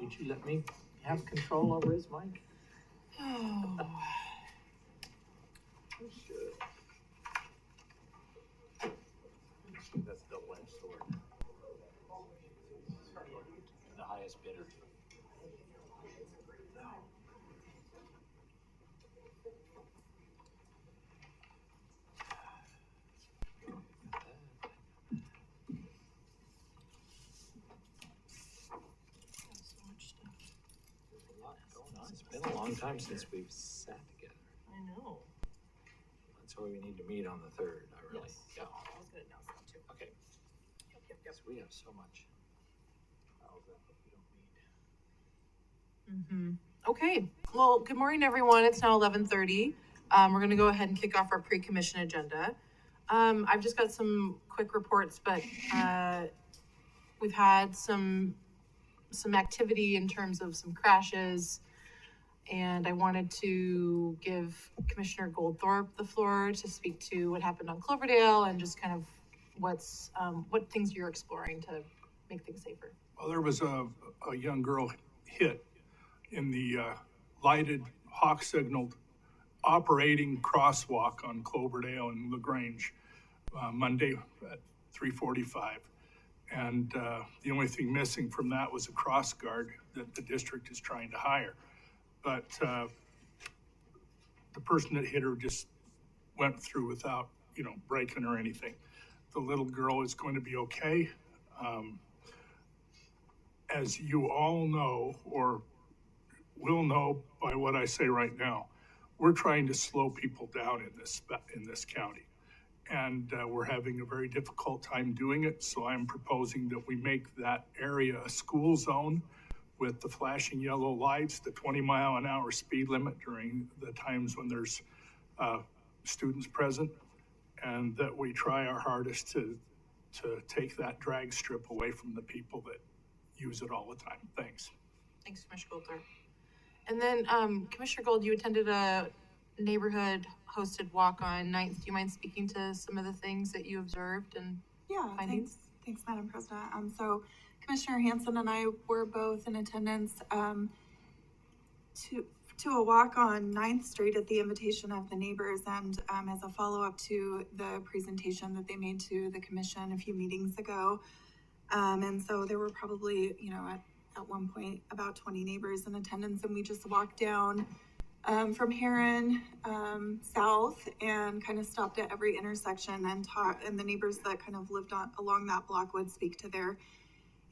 Did you let me have control over his mic? Oh. That's the double-edged sword. The highest bidder. There's a lot going on. It's been a long time since we've sat together. I know. That's why we need to meet on the 3rd. Yes. Yeah. I was gonna announce that too. Okay. Yep. Yes, we have so much. How's that if we don't meet? Okay. Well, good morning, everyone. It's now 11:30. We're gonna go ahead and kick off our pre-commission agenda. I've just got some quick reports, but we've had some activity in terms of some crashes. And I wanted to give Commissioner Goldthorpe the floor to speak to what happened on Cloverdale and just kind of what things you're exploring to make things safer. Well, there was a young girl hit in the lighted hawk signaled operating crosswalk on Cloverdale and LaGrange Monday at 3:45. And the only thing missing from that was a cross guard that the district is trying to hire. But the person that hit her just went through without, breaking or anything. The little girl is going to be okay. As you all know, or will know by what I say right now, we're trying to slow people down in this county. And we're having a very difficult time doing it. So I'm proposing that we make that area a school zone with the flashing yellow lights, the 20-mile-an-hour speed limit during the times when there's students present, and that we try our hardest to take that drag strip away from the people that use it all the time. Thanks. Thanks, Commissioner Goldthorpe. And then Commissioner Gold, you attended a neighborhood hosted walk on 9th. Do you mind speaking to some of the things that you observed and findings? Thanks, Madam President. So Commissioner Hansen and I were both in attendance to a walk on 9th Street at the invitation of the neighbors and as a follow-up to the presentation that they made to the commission a few meetings ago. And so there were probably, at one point about 20 neighbors in attendance, and we just walked down from Heron south and kind of stopped at every intersection and talked, and the neighbors that kind of lived along that block would speak to their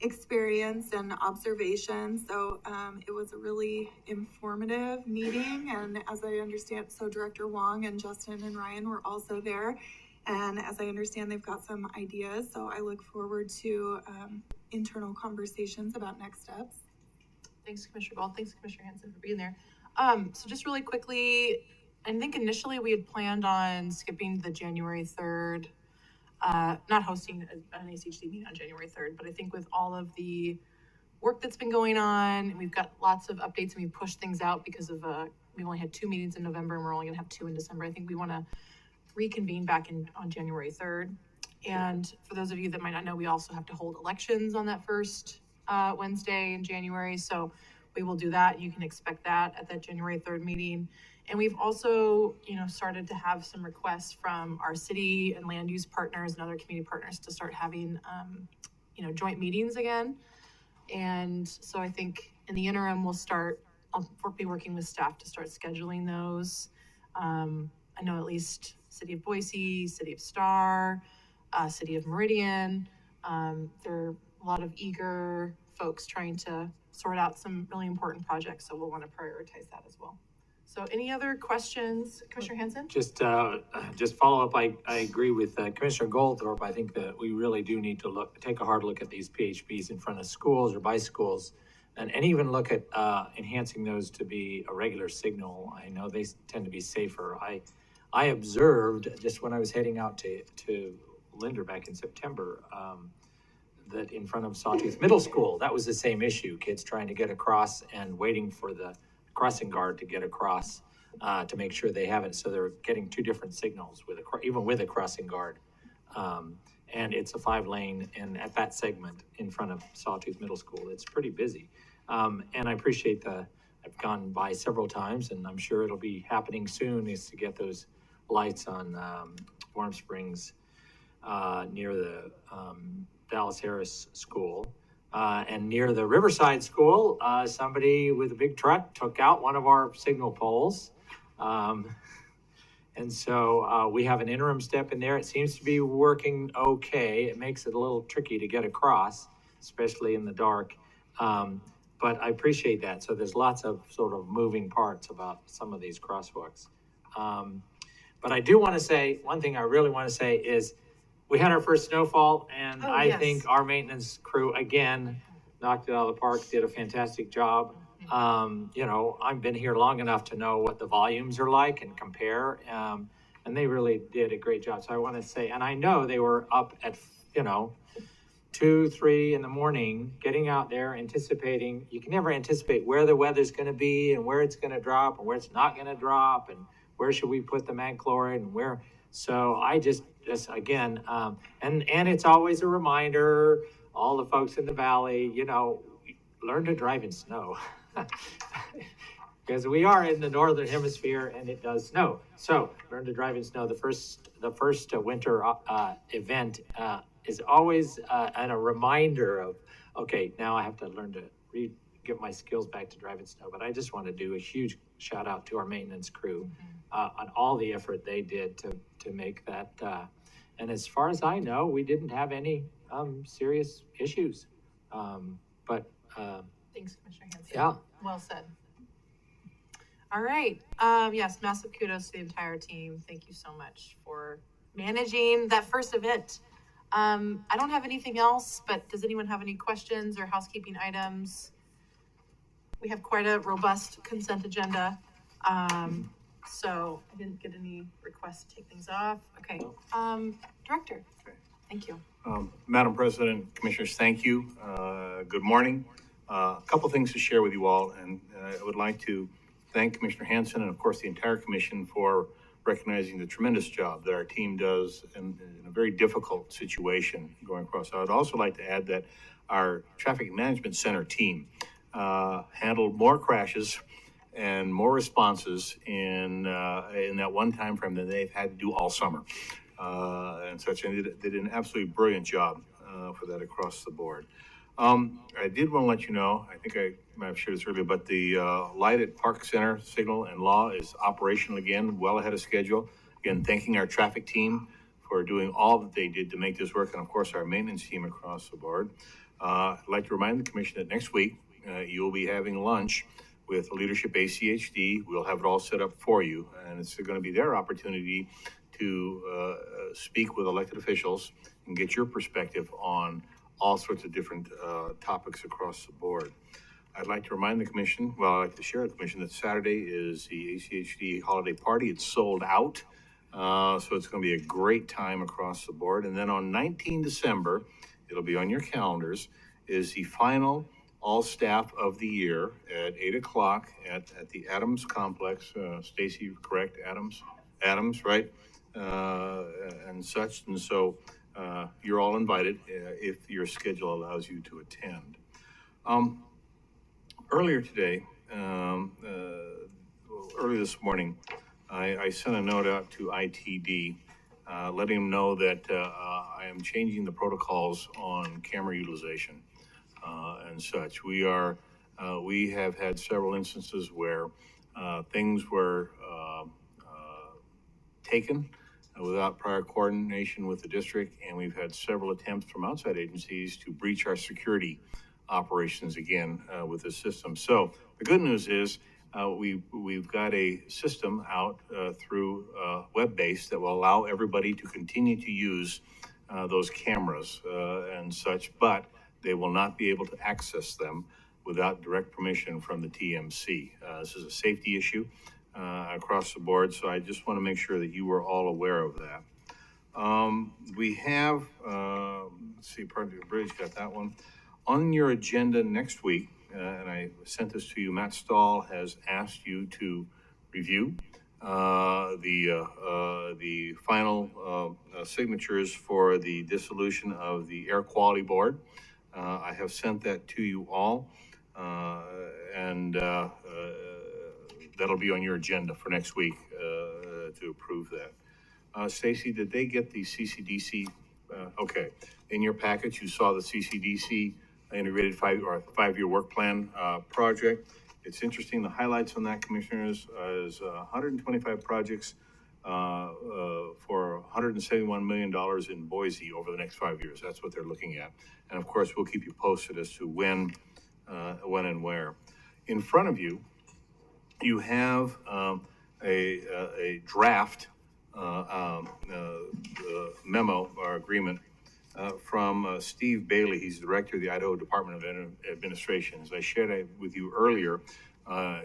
experience and observations. So it was a really informative meeting, and as I understand, so Director Wong and Justin and Ryan were also there, and as I understand, they've got some ideas. So I look forward to internal conversations about next steps. Thanks, Commissioner Gold. Thanks, Commissioner Hansen, for being there. So just really quickly, I think initially we had planned on skipping the January 3rd, not hosting an ACHD meeting on January 3rd, but I think with all of the work that's been going on, we've got lots of updates and we pushed things out because of, we only had 2 meetings in November and we're only gonna have 2 in December. I think we wanna reconvene back on January 3rd. And for those of you that might not know, we also have to hold elections on that first Wednesday in January. So we will do that. You can expect that at that January 3rd meeting. And we've also, started to have some requests from our city and land use partners and other community partners to start having, joint meetings again. And so I think in the interim, I'll be working with staff to start scheduling those. I know at least City of Boise, City of Star, City of Meridian. There are a lot of eager folks trying to sort out some really important projects, so we'll want to prioritize that as well. So any other questions, Commissioner Hansen? Just follow up. I agree with Commissioner Goldthorpe. I think that we really do need to take a hard look at these PHPs in front of schools or by schools, and even look at enhancing those to be a regular signal. I know they tend to be safer. I observed just when I was heading out to Linder back in September, that in front of Sawtooth Middle School, that was the same issue. Kids trying to get across and waiting for the crossing guard to get across to make sure they have it. So they're getting 2 different signals even with a crossing guard. And it's a 5-lane, and at that segment in front of Sawtooth Middle School, it's pretty busy. And I appreciate I've gone by several times, and I'm sure it'll be happening soon, is to get those lights on Warm Springs near the Dallas Harris School. And near the Riverside School, somebody with a big truck took out one of our signal poles. And so we have an interim step in there. It seems to be working okay. It makes it a little tricky to get across, especially in the dark. But I appreciate that. So there's lots of sort of moving parts about some of these crosswalks. But I do want to say, one thing I really want to say is we had our first snowfall, and Oh, I yes. think our maintenance crew, again, knocked it out of the park, did a fantastic job. You know, I've been here long enough to know what the volumes are like and compare. And they really did a great job. So I want to say, and I know they were up at, 2, 3 in the morning, getting out there, anticipating. You can never anticipate where the weather's going to be and where it's going to drop and where it's not going to drop and where should we put the mag chloride and where. So I just again, and it's always a reminder, all the folks in the valley, learn to drive in snow. Because we are in the northern hemisphere and it does snow. So learn to drive in snow. The first winter event is always a reminder of, okay, now I have to learn to get my skills back to driving snow. But I just want to do a huge shout out to our maintenance crew on all the effort they did to make that. And as far as I know, we didn't have any serious issues. But Thanks, Commissioner Hanson. yeah. Well said. All right. Yes, massive kudos to the entire team. Thank you so much for managing that first event. I don't have anything else, but does anyone have any questions or housekeeping items? We have quite a robust consent agenda. So I didn't get any requests to take things off. Okay. Director. Okay. Thank you. Madam President, Commissioners, thank you. Good morning. A couple things to share with you all, and I would like to thank Commissioner Hanson and, of course, the entire commission for recognizing the tremendous job that our team does in a very difficult situation going across. I would also like to add that our Traffic Management Center team handled more crashes and more responses in that one time frame than they've had to do all summer. And such, and they did an absolutely brilliant job for that across the board. I did want to let you know, I think I might have shared this earlier, but the light at Park Center Signal and Law is operational again, well ahead of schedule. Again, thanking our traffic team for doing all that they did to make this work, and of course our maintenance team across the board. I'd like to remind the commission that next week you'll be having lunch with Leadership ACHD. We'll have it all set up for you, and it's going to be their opportunity to speak with elected officials and get your perspective on all sorts of different topics across the board. I'd like to remind the commission, I'd like to share with the commission that Saturday is the ACHD holiday party. It's sold out, so it's going to be a great time across the board. And then on 19 December, it'll be on your calendars, is the final all staff of the year at 8 o'clock at the Adams Complex. Stacy, correct? Adams, right? And such. And so you're all invited if your schedule allows you to attend. Earlier today, early this morning, I sent a note out to ITD letting them know that I am changing the protocols on camera utilization and such. We have had several instances where things were taken without prior coordination with the district, and we've had several attempts from outside agencies to breach our security operations again with this system. So the good news is we've got a system out through web-based that will allow everybody to continue to use those cameras and such, but they will not be able to access them without direct permission from the TMC. This is a safety issue across the board, so I just want to make sure that you are all aware of that. We have, let's see, Project Bridge, got that one. On your agenda next week, and I sent this to you, Matt Stahl has asked you to review the final signatures for the dissolution of the Air Quality Board. I have sent that to you all. And that'll be on your agenda for next week to approve that. Stacy, did they get the CCDC? Okay, in your package, you saw the CCDC integrated five-year work plan project. It's interesting, the highlights on that, Commissioners, is 125 projects for $171 million in Boise over the next 5 years. That's what they're looking at. And of course, we'll keep you posted as to when and where. In front of you, you have a draft memo or agreement from Steve Bailey. He's the director of the Idaho Department of Administration. As I shared with you earlier,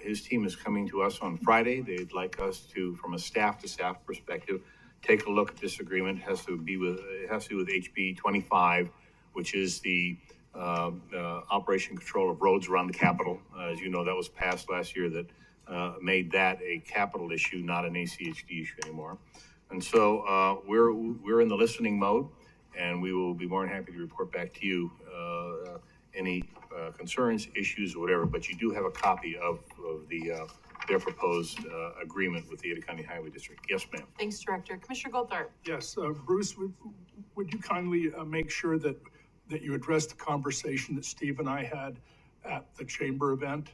his team is coming to us on Friday. They'd like us to, from a staff-to-staff perspective, take a look at this agreement. It has to do with HB 25, which is the operation control of roads around the Capitol. As you know, that was passed last year that made that a capital issue, not an ACHD issue anymore. And so we're in the listening mode, and we will be more than happy to report back to you any concerns, issues, or whatever. But you do have a copy of their proposed agreement with the Ada County Highway District. Yes, ma'am. Thanks, Director. Commissioner Goldthorpe. Yes, Bruce, would you kindly make sure that you address the conversation that Steve and I had at the chamber event?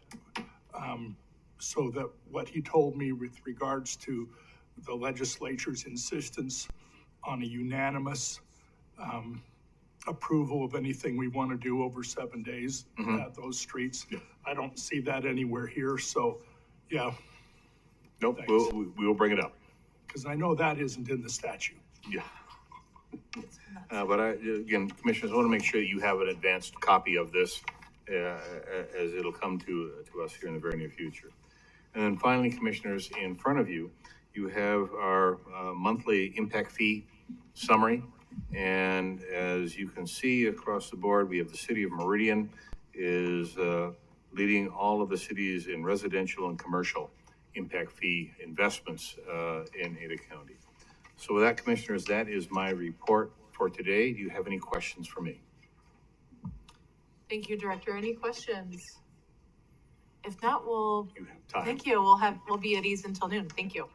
So that what he told me with regards to the legislature's insistence on a unanimous approval of anything we want to do over 7 days at those streets. Yeah. I don't see that anywhere here, so yeah. Nope, we will bring it up. Because I know that isn't in the statute. Yeah. But again, Commissioners, I want to make sure that you have an advanced copy of this as it'll come to us here in the very near future. And then finally, Commissioners, in front of you, you have our monthly impact fee summary. And as you can see across the board, we have the city of Meridian is leading all of the cities in residential and commercial impact fee investments in Ada County. So with that, Commissioners, that is my report for today. Do you have any questions for me? Thank you, Director. Any questions? If not, we'll, You have time. thank you. We'll be at ease until noon. Thank you.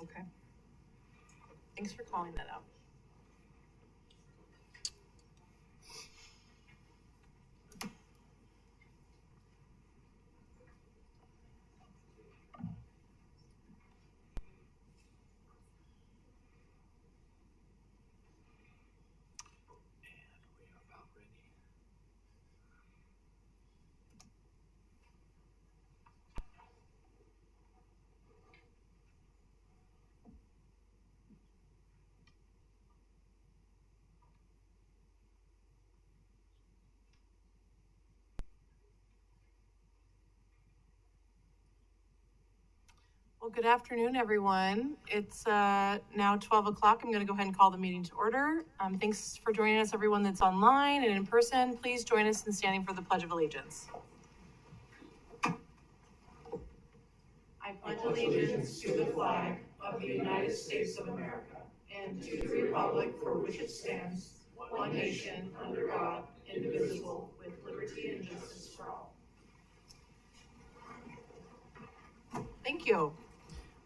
Okay. Thanks for calling that out. Well, good afternoon, everyone. It's now 12 o'clock. I'm going to go ahead and call the meeting to order. Thanks for joining us, everyone that's online and in person. Please join us in standing for the Pledge of Allegiance. I pledge allegiance to the flag of the United States of America and to the republic for which it stands, one nation, under God, indivisible, with liberty and justice for all. Thank you.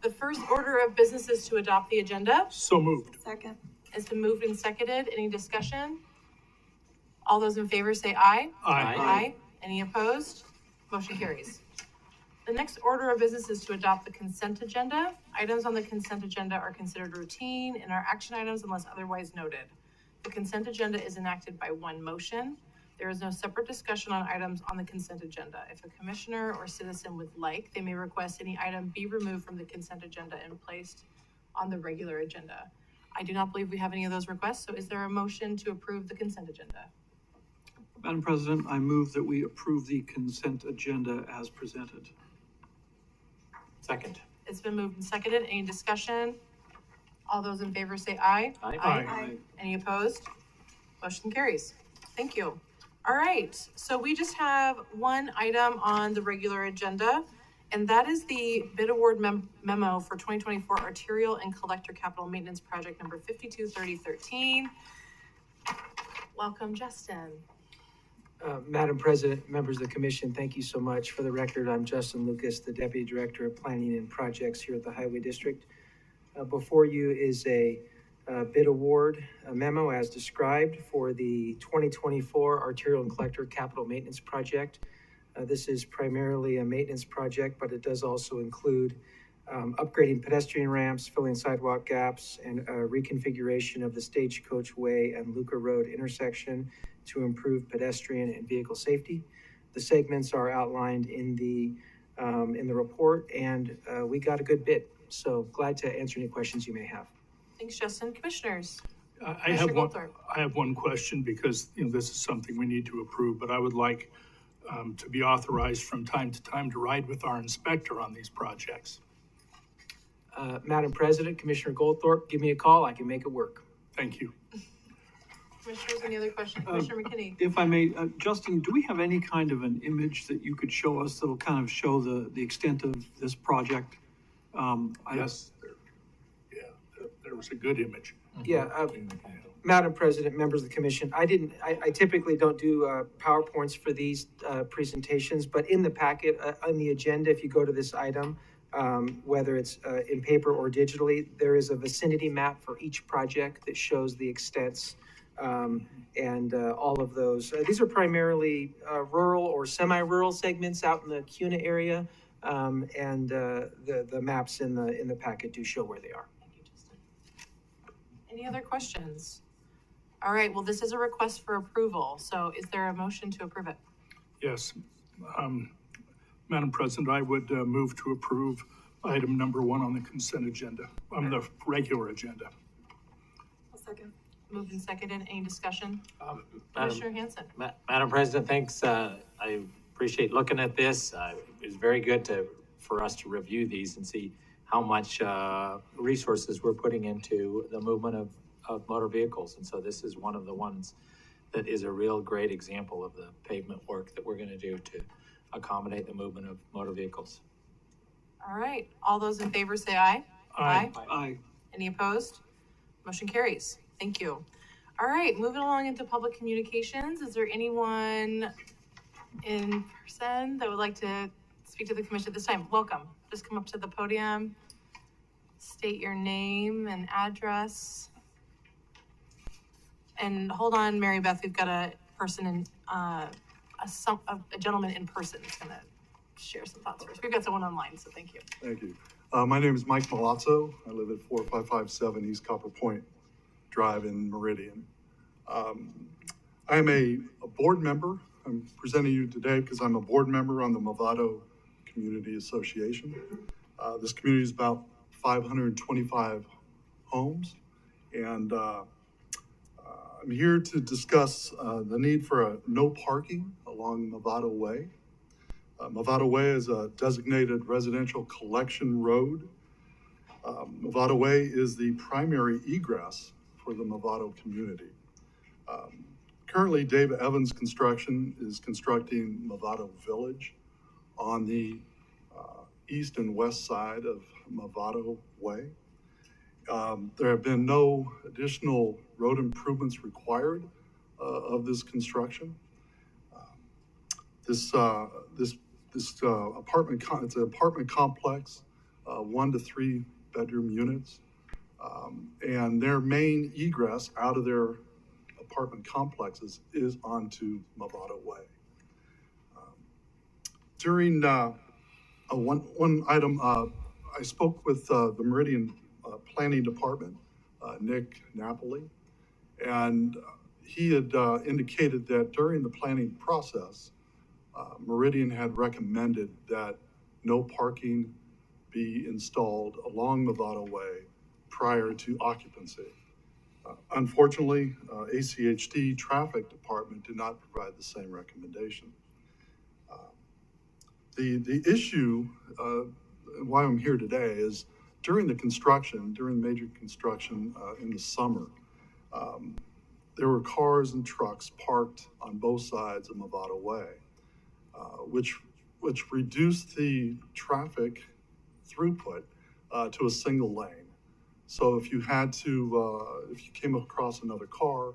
The first order of business is to adopt the agenda. So moved. Second. It's been moved and seconded. Any discussion? All those in favor say aye. Aye. Aye. Any opposed? Motion carries. The next order of business is to adopt the consent agenda. Items on the consent agenda are considered routine and are action items unless otherwise noted. The consent agenda is enacted by one motion. There is no separate discussion on items on the consent agenda. If a commissioner or citizen would like, they may request any item be removed from the consent agenda and placed on the regular agenda. I do not believe we have any of those requests, so is there a motion to approve the consent agenda? Madam President, I move that we approve the consent agenda as presented. Second. It's been moved and seconded. Any discussion? All those in favor say aye. Aye. Aye. Any opposed? Motion carries. Thank you. All right, so we just have one item on the regular agenda, and that is the bid award memo for 2024 arterial and collector capital maintenance project number 523013. Welcome, Justin. Madam President, members of the commission, thank you so much. For the record, I'm Justin Lucas, the Deputy Director of Planning and Projects here at the Highway District. Before you is a bid award memo as described for the 2024 arterial and collector capital maintenance project. This is primarily a maintenance project, but it does also include upgrading pedestrian ramps, filling sidewalk gaps, and reconfiguration of the Stagecoach Way and Luca Road intersection to improve pedestrian and vehicle safety. The segments are outlined in the report, and we got a good bid. So glad to answer any questions you may have. Thanks, Justin. Commissioners? I have one question because, this is something we need to approve, but I would like to be authorized from time to time to ride with our inspector on these projects. Madam President, Commissioner Goldthorpe, give me a call. I can make it work. Thank you. Commissioners, any other questions? Commissioner McKinney? If I may, Justin, do we have any kind of an image that you could show us that'll kind of show the extent of this project? Yes. There was a good image. Yeah, Madam President, members of the commission, I typically don't do PowerPoints for these presentations, but in the packet, on the agenda, if you go to this item, whether it's in paper or digitally, there is a vicinity map for each project that shows the extents and all of those. These are primarily rural or semi-rural segments out in the CUNA area, and the maps in the packet do show where they are. Thank you, Justin. Any other questions? All right, well, this is a request for approval, so is there a motion to approve it? Yes. Madam President, I would move to approve item number 1 on the consent agenda, on the regular agenda. I'll second. Moved and seconded. Any discussion? Commissioner Hanson? Madam President, thanks. I appreciate looking at this. It was very good for us to review these and see how much resources we're putting into the movement of motor vehicles. And so this is one of the ones that is a real great example of the pavement work that we're going to do to accommodate the movement of motor vehicles. All right, all those in favor say aye. Aye. Aye. Any opposed? Motion carries. Thank you. All right, moving along into public communications. Is there anyone in person that would like to speak to the commission at this time, welcome. Just come up to the podium, state your name and address. And hold on, Mary Beth, we've got a person in, a gentleman in person who's gonna share some thoughts first. We've got someone online, so thank you. Thank you. My name is Mike Malazzo. I live at 4557 East Copper Point Drive in Meridian. I am a board member. I'm presenting you today because I'm a board member on the Movado Community Association. This community is about 525 homes, and I'm here to discuss the need for a no parking along Movado Way. Movado Way is a designated residential collection road. Movado Way is the primary egress for the Movado community. Currently, Dave Evans Construction is constructing Movado Village on the east and west side of Movado Way. There have been no additional road improvements required of this construction. This apartment, it's an apartment complex, 1 to 3 bedroom units. And their main egress out of their apartment complexes is onto Movado Way. During one item, I spoke with the Meridian Planning Department, Nick Napoli, and he had indicated that during the planning process, Meridian had recommended that no parking be installed along Movado Way prior to occupancy. Unfortunately, ACHD Traffic Department did not provide the same recommendation. The issue, why I'm here today, is during the major construction in the summer, there were cars and trucks parked on both sides of Movado Way, which reduced the traffic throughput to a single lane. So if you had to, if you came across another car,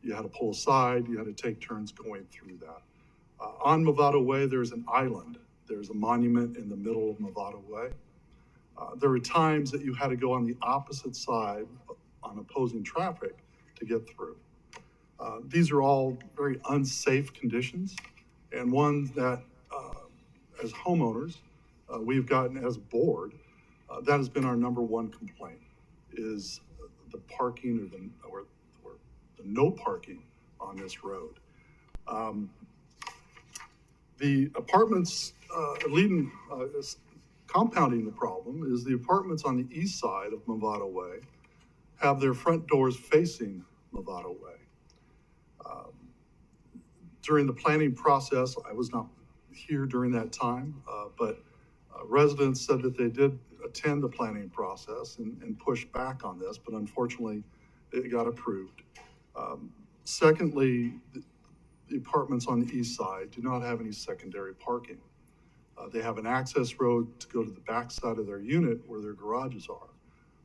you had to pull aside, you had to take turns going through that. On Movado Way, there's an island. There's a monument in the middle of Movado Way. There were times that you had to go on the opposite side on opposing traffic to get through. These are all very unsafe conditions, and ones that, as homeowners, we've gotten as a board, that has been our number one complaint, is the parking or the no parking on this road. The apartments compounding the problem is the apartments on the east side of Movado Way have their front doors facing Movado Way. During the planning process, I was not here during that time, but residents said that they did attend the planning process and push back on this, but unfortunately it got approved. Secondly, the apartments on the east side do not have any secondary parking. They have an access road to go to the back side of their unit where their garages are,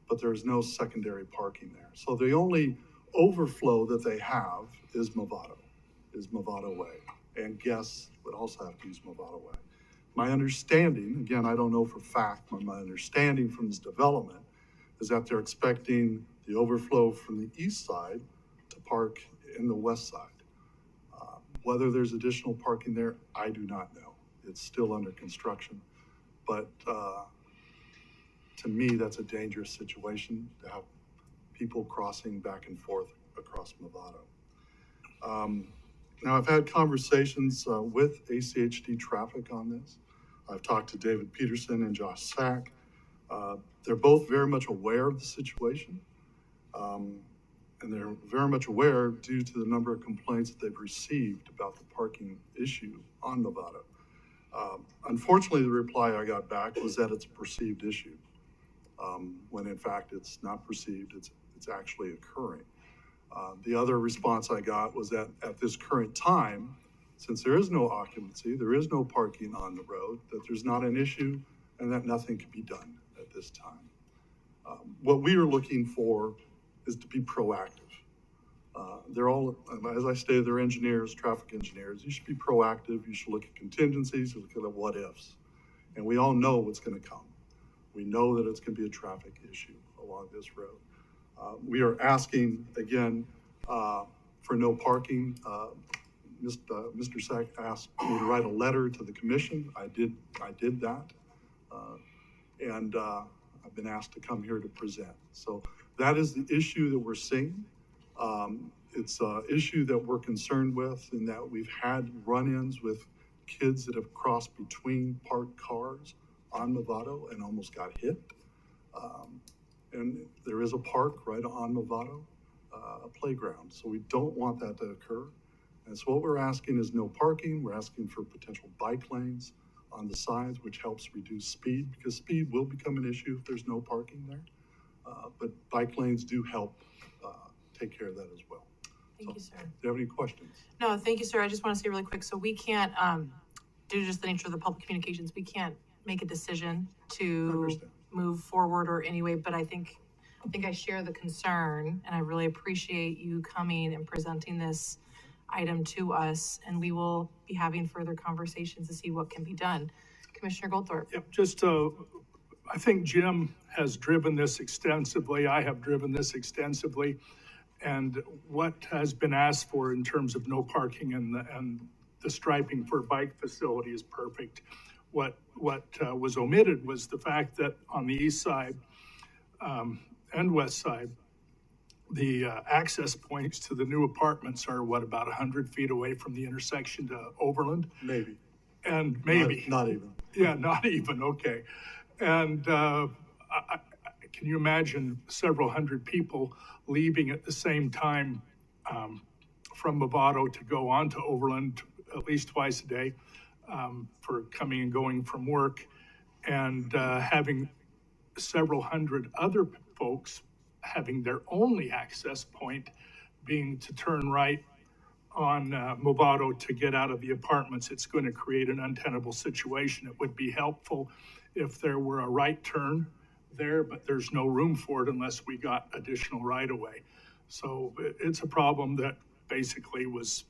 but there's no secondary parking there. So the only overflow that they have is Movado Way, and guests would also have to use Movado Way. My understanding, again, I don't know for fact, but my understanding from this development is that they're expecting the overflow from the east side to park in the west side. Whether there's additional parking there, I do not know. It's still under construction, but to me, that's a dangerous situation to have people crossing back and forth across Movado. Now, I've had conversations with ACHD Traffic on this. I've talked to David Peterson and Josh Sack. They're both very much aware of the situation, and they're very much aware due to the number of complaints that they've received about the parking issue on Movado. Unfortunately, the reply I got back was that it's a perceived issue, when in fact it's not perceived, it's actually occurring. The other response I got was that at this current time, since there is no occupancy, there is no parking on the road, that there's not an issue and that nothing can be done at this time. What we are looking for is to be proactive. They're all, as I stated, they're engineers, traffic engineers. You should be proactive. You should look at contingencies, look at what ifs. And we all know what's going to come. We know that it's going to be a traffic issue along this road. We are asking, again, for no parking. Mr. Sack asked me to write a letter to the commission. I did that. And I've been asked to come here to present. So that is the issue that we're seeing. It's an issue that we're concerned with, in that we've had run-ins with kids that have crossed between parked cars on Movado and almost got hit. And there is a park right on Movado, a playground. So we don't want that to occur. And so what we're asking is no parking. We're asking for potential bike lanes on the sides, which helps reduce speed, because speed will become an issue if there's no parking there. But bike lanes do help take care of that as well. Thank you, sir. Do you have any questions? No, thank you, sir. I just want to say really quick, so we can't, due to just the nature of the public communications, we can't make a decision I to understand. move forward or anyway, but I think I share the concern, and I really appreciate you coming and presenting this item to us, and we will be having further conversations to see what can be done. Commissioner Goldthorpe. Yep, just, I think Jim has driven this extensively. I have driven this extensively. And what has been asked for in terms of no parking and the striping for a bike facility is perfect. What was omitted was the fact that on the east side and west side, the access points to the new apartments are about 100 feet away from the intersection to Overland? Maybe. And maybe. Not even. Yeah, not even, okay. And can you imagine several hundred people leaving at the same time from Movado to go on to Overland at least twice a day for coming and going from work, and having several hundred other folks having their only access point being to turn right on Movado to get out of the apartments? It's going to create an untenable situation. It would be helpful if there were a right turn there, but there's no room for it unless we got additional right-of-way. So it's a problem that basically was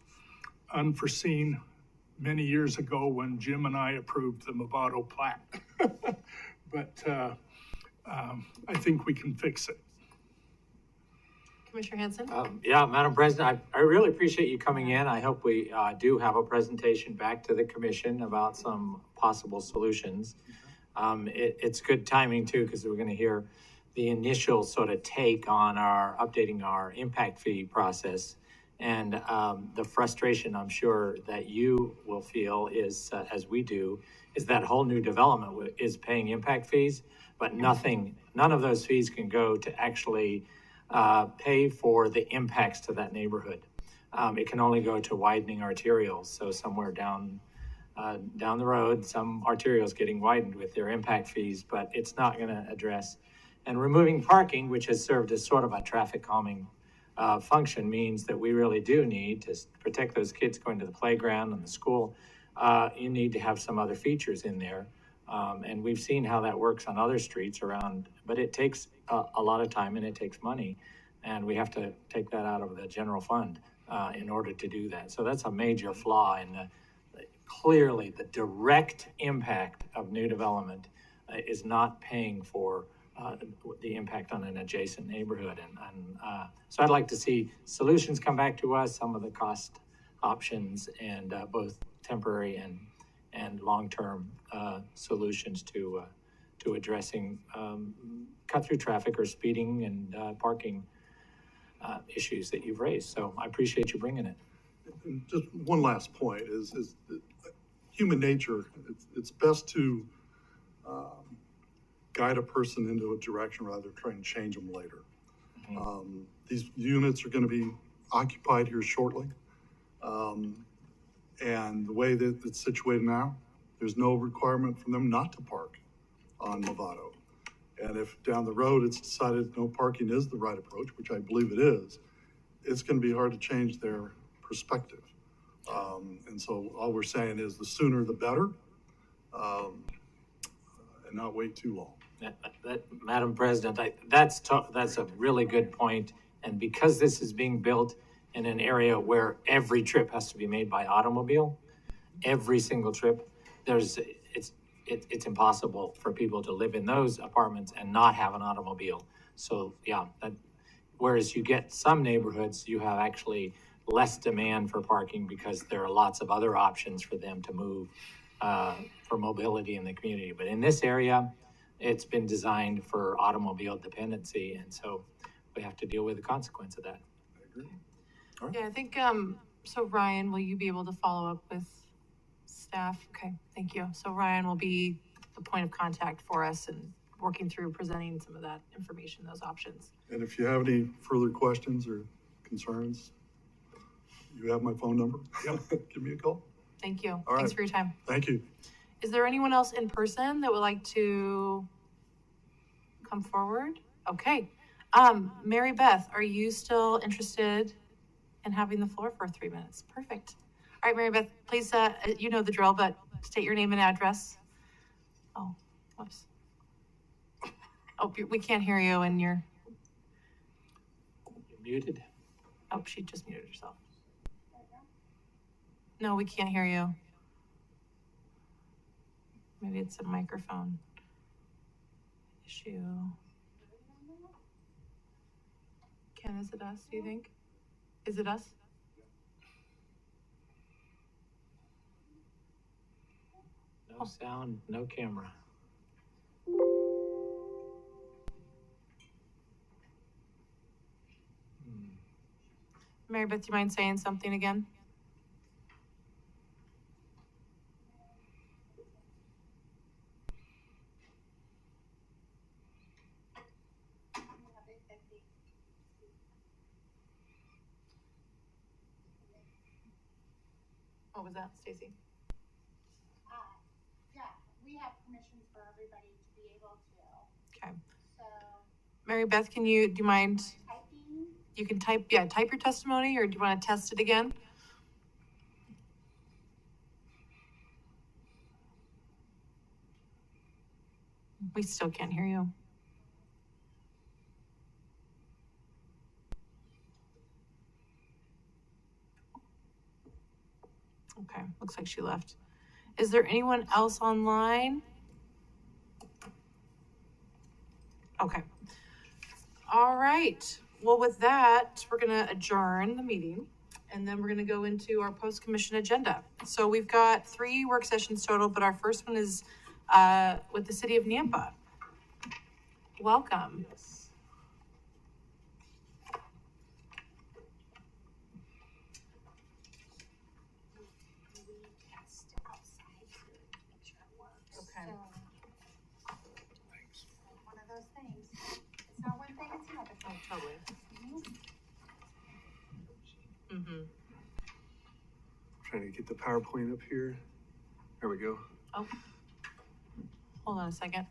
unforeseen many years ago when Jim and I approved the Movado plat. But I think we can fix it. Commissioner Hanson? Yeah, Madam President, I really appreciate you coming in. I hope we do have a presentation back to the commission about some possible solutions. It's good timing too, because we're going to hear the initial sort of take on updating our impact fee process. And the frustration I'm sure that you will feel is, as we do, is that whole new development is paying impact fees, but none of those fees can go to actually pay for the impacts to that neighborhood. It can only go to widening arterials. So somewhere down the road, some arterials getting widened with their impact fees, but it's not going to address. And removing parking, which has served as sort of a traffic calming function, means that we really do need to protect those kids going to the playground and the school. You need to have some other features in there. And we've seen how that works on other streets around, but it takes a lot of time and it takes money. And we have to take that out of the general fund in order to do that. So that's a major flaw in clearly the direct impact of new development is not paying for the impact on an adjacent neighborhood. And so I'd like to see solutions come back to us, some of the cost options, and both temporary and long-term solutions to addressing cut-through traffic or speeding and parking issues that you've raised. So I appreciate you bringing it. And just one last point is human nature. It's best to guide a person into a direction rather than try and change them later. Mm-hmm. These units are going to be occupied here shortly. And the way that it's situated now, there's no requirement for them not to park on Movado. And if down the road it's decided no parking is the right approach, which I believe it is, it's going to be hard to change their perspective. And so all we're saying is the sooner the better, and not wait too long. Madam President, that's a really good point. And because this is being built in an area where every trip has to be made by automobile, every single trip, it's impossible for people to live in those apartments and not have an automobile. So, yeah, whereas you get some neighborhoods, you have actually less demand for parking because there are lots of other options for them to move for mobility in the community. But in this area, it's been designed for automobile dependency, and so we have to deal with the consequence of that. I agree. Yeah, I think, so Ryan, will you be able to follow up with staff? Okay, thank you. So Ryan will be the point of contact for us and working through presenting some of that information, those options. And if you have any further questions or concerns, you have my phone number. Yep. Give me a call. Thank you. All Thanks right. for your time. Thank you. Is there anyone else in person that would like to come forward? Okay. Mary Beth, are you still interested in having the floor for 3 minutes? Perfect. All right, Mary Beth, please, you know the drill, but state your name and address. Oh, whoops. Oh, we can't hear you and you're Muted. oh, she just muted herself. No, we can't hear you. Maybe it's a microphone issue. Ken, is it us, do you think? Is it us? No sound, no camera. Mary Beth, do you mind saying something again? What was that, Stacy? Yeah, we have permissions for everybody to be able to, Okay. so Mary Beth, do you mind, typing, you can type your testimony, or do you want to test it again? We still can't hear you. Okay, looks like she left. Is there anyone else online? Okay. All right. Well, with that, we're going to adjourn the meeting, and then we're going to go into our post-commission agenda. So we've got 3 work sessions total, but our first one is with the city of Nampa. Welcome. we test outside to make sure it works. Okay. So, one of those things, it's not one thing, it's another Oh, thing. totally. Mm-hmm. Trying to get the PowerPoint up here. There we go. Oh. Hold on a second.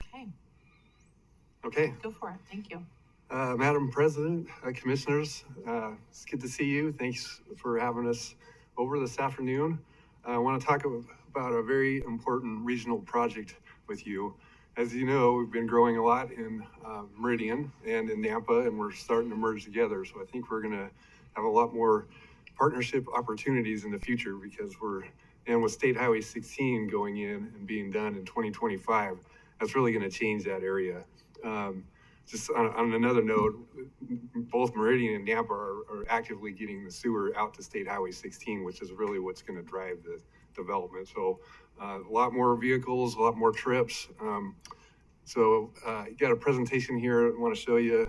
Okay, Okay. go for it. Thank you. Madam President, Commissioners, it's good to see you. Thanks for having us over this afternoon. I want to talk about a very important regional project with you. As you know, we've been growing a lot in Meridian and in Nampa, and we're starting to merge together. So I think we're going to have a lot more partnership opportunities in the future because and with State Highway 16 going in and being done in 2025, that's really going to change that area. Just on another note, both Meridian and Nampa are actively getting the sewer out to State Highway 16, which is really what's going to drive the development. So a lot more vehicles, a lot more trips. You got a presentation here I want to show you.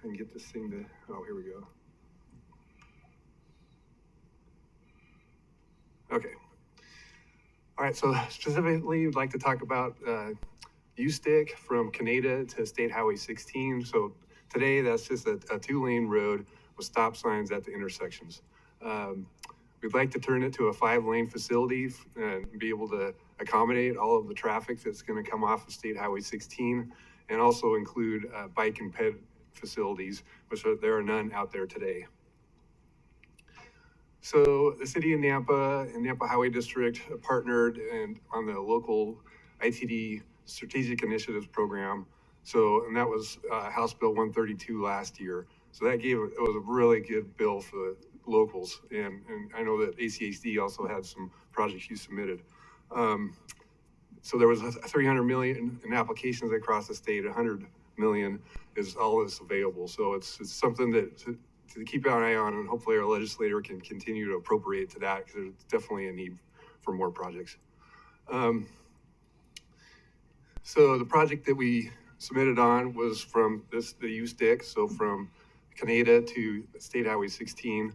And get this thing to, oh, here we go. Okay. All right, so specifically, I'd like to talk about U-Stick from Canada to State Highway 16. So today, that's just a 2-lane road with stop signs at the intersections. We'd like to turn it to a 5-lane facility and be able to accommodate all of the traffic that's going to come off of State Highway 16, and also include bike and ped facilities, which there are none out there today. So the city of Nampa and Nampa Highway District partnered on the local ITD Strategic Initiatives Program So, and that was House Bill 132 last year. So that it was a really good bill for the locals. And I know that ACHD also had some projects you submitted. So there was 300 million in applications across the state. 100 million is all that's available. So it's something that to keep an eye on, and hopefully our legislator can continue to appropriate to that, because there's definitely a need for more projects. So the project that we submitted on was from the USTIC, so from Canada to State Highway 16.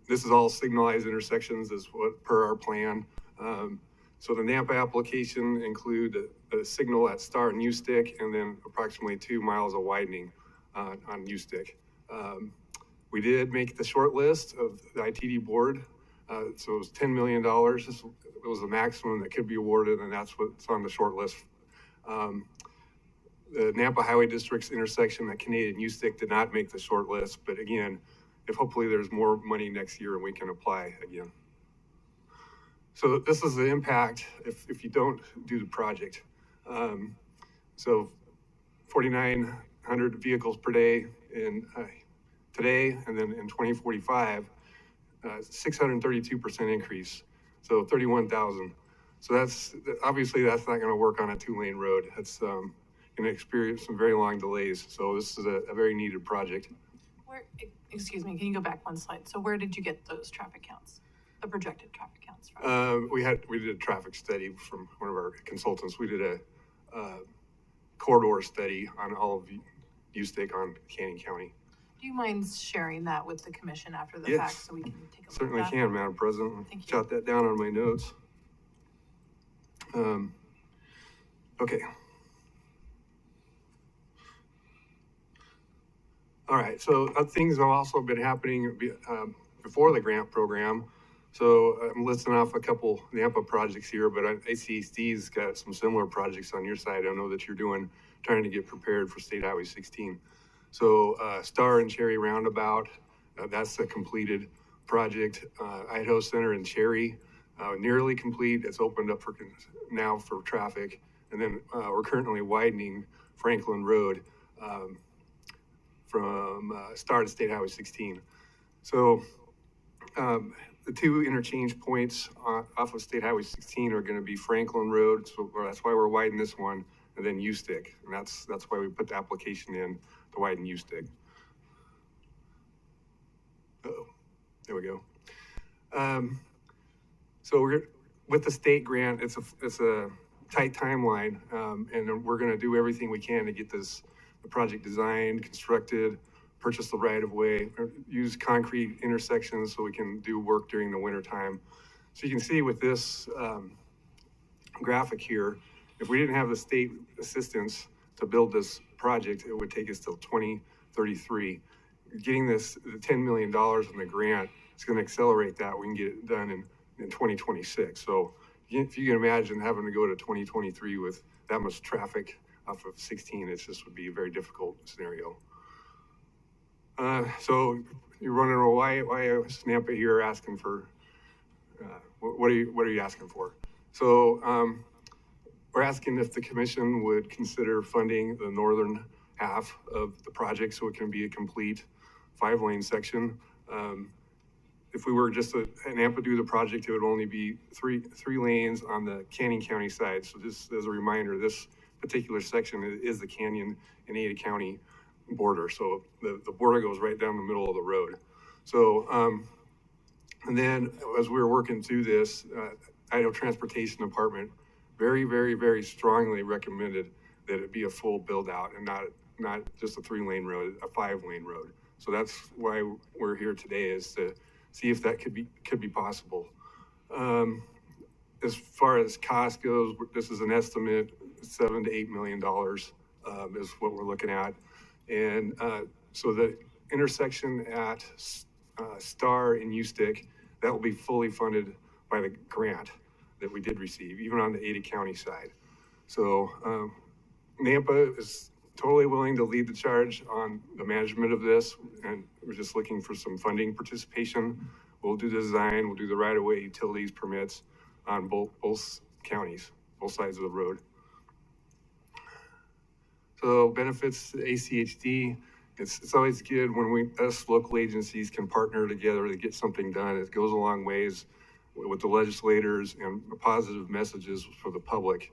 This is all signalized intersections as what per our plan. So the NAMPA application include a signal at Star and USTIC, and then approximately 2 miles of widening on USTIC. We did make the short list of the ITD board. So it was $10 million. It was the maximum that could be awarded, and that's what's on the short list. The Nampa Highway District's intersection at Canadian USTIC did not make the short list, but again, if hopefully there's more money next year and we can apply again. So this is the impact if you don't do the project. So 4,900 vehicles per day in today, and then in 2045, 632% increase. So 31,000. So that's obviously not going to work on a 2-lane road. That's going to experience some very long delays. So this is a very needed project. Excuse me, can you go back one slide? So where did you get those traffic counts, the projected traffic counts from? We did a traffic study from one of our consultants. We did a corridor study on all of USTIC on Canyon County. Do you mind sharing that with the commission after the Yes. fact so we can take a look Certainly at that? can, Madam President. Thank you. Jot that down on my notes. Okay. All right, so things have also been happening before the grant program. So I'm listing off a couple NAMPA projects here, but ACHD's got some similar projects on your side. I know that you're trying to get prepared for State Highway 16. So Star and Cherry Roundabout, that's a completed project. Idaho Center and Cherry, nearly complete. It's opened up now for traffic. And then we're currently widening Franklin Road from Star to State Highway 16. So the two interchange points off of State Highway 16 are going to be Franklin Road. So that's why we're widening this one, and then USTIC. And that's why we put the application in to widen USTIC. There we go. So with the state grant, it's a tight timeline, and we're going to do everything we can to get the project designed, constructed, purchase the right of way, use concrete intersections so we can do work during the winter time. So you can see with this graphic here, if we didn't have the state assistance to build this project, it would take us till 2033. Getting the $10 million in the grant is going to accelerate that. We can get it done in 2026. So if you can imagine having to go to 2023 with that much traffic off of 16, it just would be a very difficult scenario. So you're wondering, why is NAMPA here asking for, what are you asking for? So we're asking if the commission would consider funding the northern half of the project so it can be a complete 5-lane section. If we were just to NAMPA do the project, it would only be three lanes on the Canyon County side. So just as a reminder, this particular section is the Canyon and Ada County border. So the border goes right down the middle of the road. So, and then as we were working through this, Idaho Transportation Department very, very, very strongly recommended that it be a full build out and not just a 3-lane road, a 5-lane road. So that's why we're here today, is to see if that could be possible. As far as cost goes, this is an estimate, $7 to $8 million is what we're looking at. And so the intersection at Star and USTIC, that will be fully funded by the grant that we did receive, even on the Ada County side. So NAMPA is totally willing to lead the charge on the management of this, and we're just looking for some funding participation. We'll do the design, we'll do the right-of-way, utilities, permits on both counties, both sides of the road. So benefits to ACHD, it's always good when us local agencies can partner together to get something done. It goes a long ways with the legislators and positive messages for the public.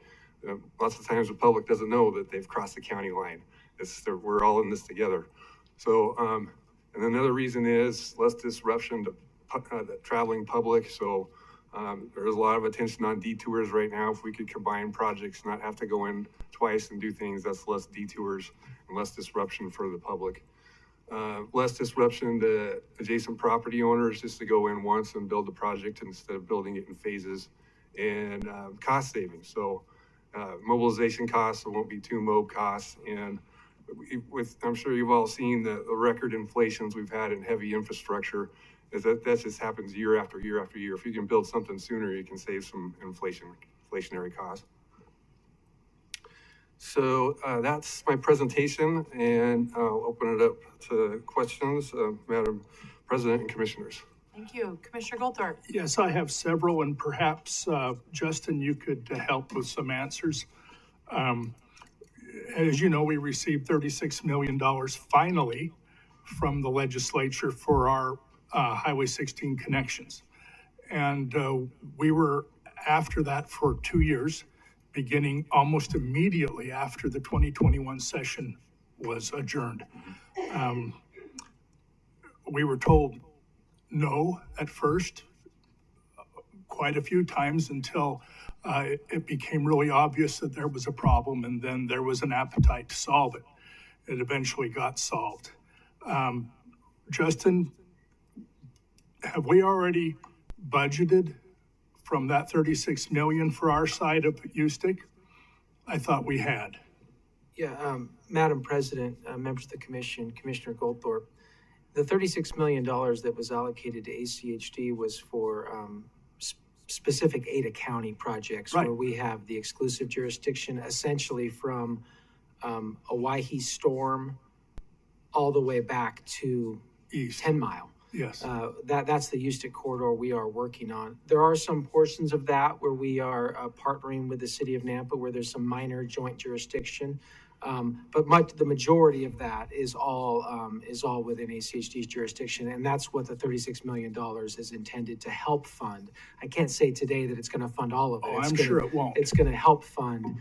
Lots of times the public doesn't know that they've crossed the county line. We're all in this together. So, and another reason is less disruption to the traveling public. So there's a lot of attention on detours right now. If we could combine projects, not have to go in twice and do things, that's less detours and less disruption for the public. Less disruption to adjacent property owners, just to go in once and build the project instead of building it in phases, and cost savings. So mobilization costs, there won't be two MOB costs. And I'm sure you've all seen the record inflations we've had in heavy infrastructure. Is that just happens year after year after year. If you can build something sooner, you can save some inflationary costs. So that's my presentation, and I'll open it up to questions, Madam President and Commissioners. Thank you. Commissioner Goldthorpe. Yes, I have several, and perhaps, Justin, you could help with some answers. As you know, we received $36 million finally from the legislature for our Highway 16 connections. And we were after that for 2 years, beginning almost immediately after the 2021 session was adjourned. We were told no at first, quite a few times, until it became really obvious that there was a problem, and then there was an appetite to solve it. It eventually got solved. Justin, have we already budgeted from that 36 million for our side of USTIC? I thought we had. Yeah, Madam President, members of the commission, Commissioner Goldthorpe, the $36 million that was allocated to ACHD was for specific Ada County projects, right, where we have the exclusive jurisdiction, essentially from Owyhee Storm all the way back to East. 10 Mile. Yes. That's the USTIC corridor we are working on. There are some portions of that where we are partnering with the city of Nampa, where there's some minor joint jurisdiction. But the majority of that is all within ACHD's jurisdiction, and that's what the $36 million is intended to help fund. I can't say today that it's going to fund all of it. I'm sure it won't. It's going to help fund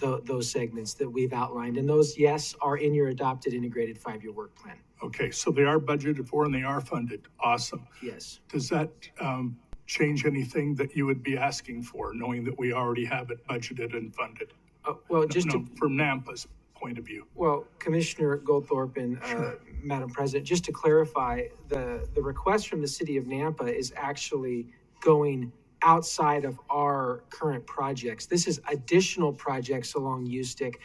those segments that we've outlined, and those, yes, are in your adopted integrated 5-year work plan. Okay, so they are budgeted for and they are funded. Awesome. Yes. Does that change anything that you would be asking for, knowing that we already have it budgeted and funded? Well, just from NAMPA's point of view. Well, Commissioner Goldthorpe and Sure. Madam President, just to clarify, the request from the city of Nampa is actually going outside of our current projects. This is additional projects along USTIC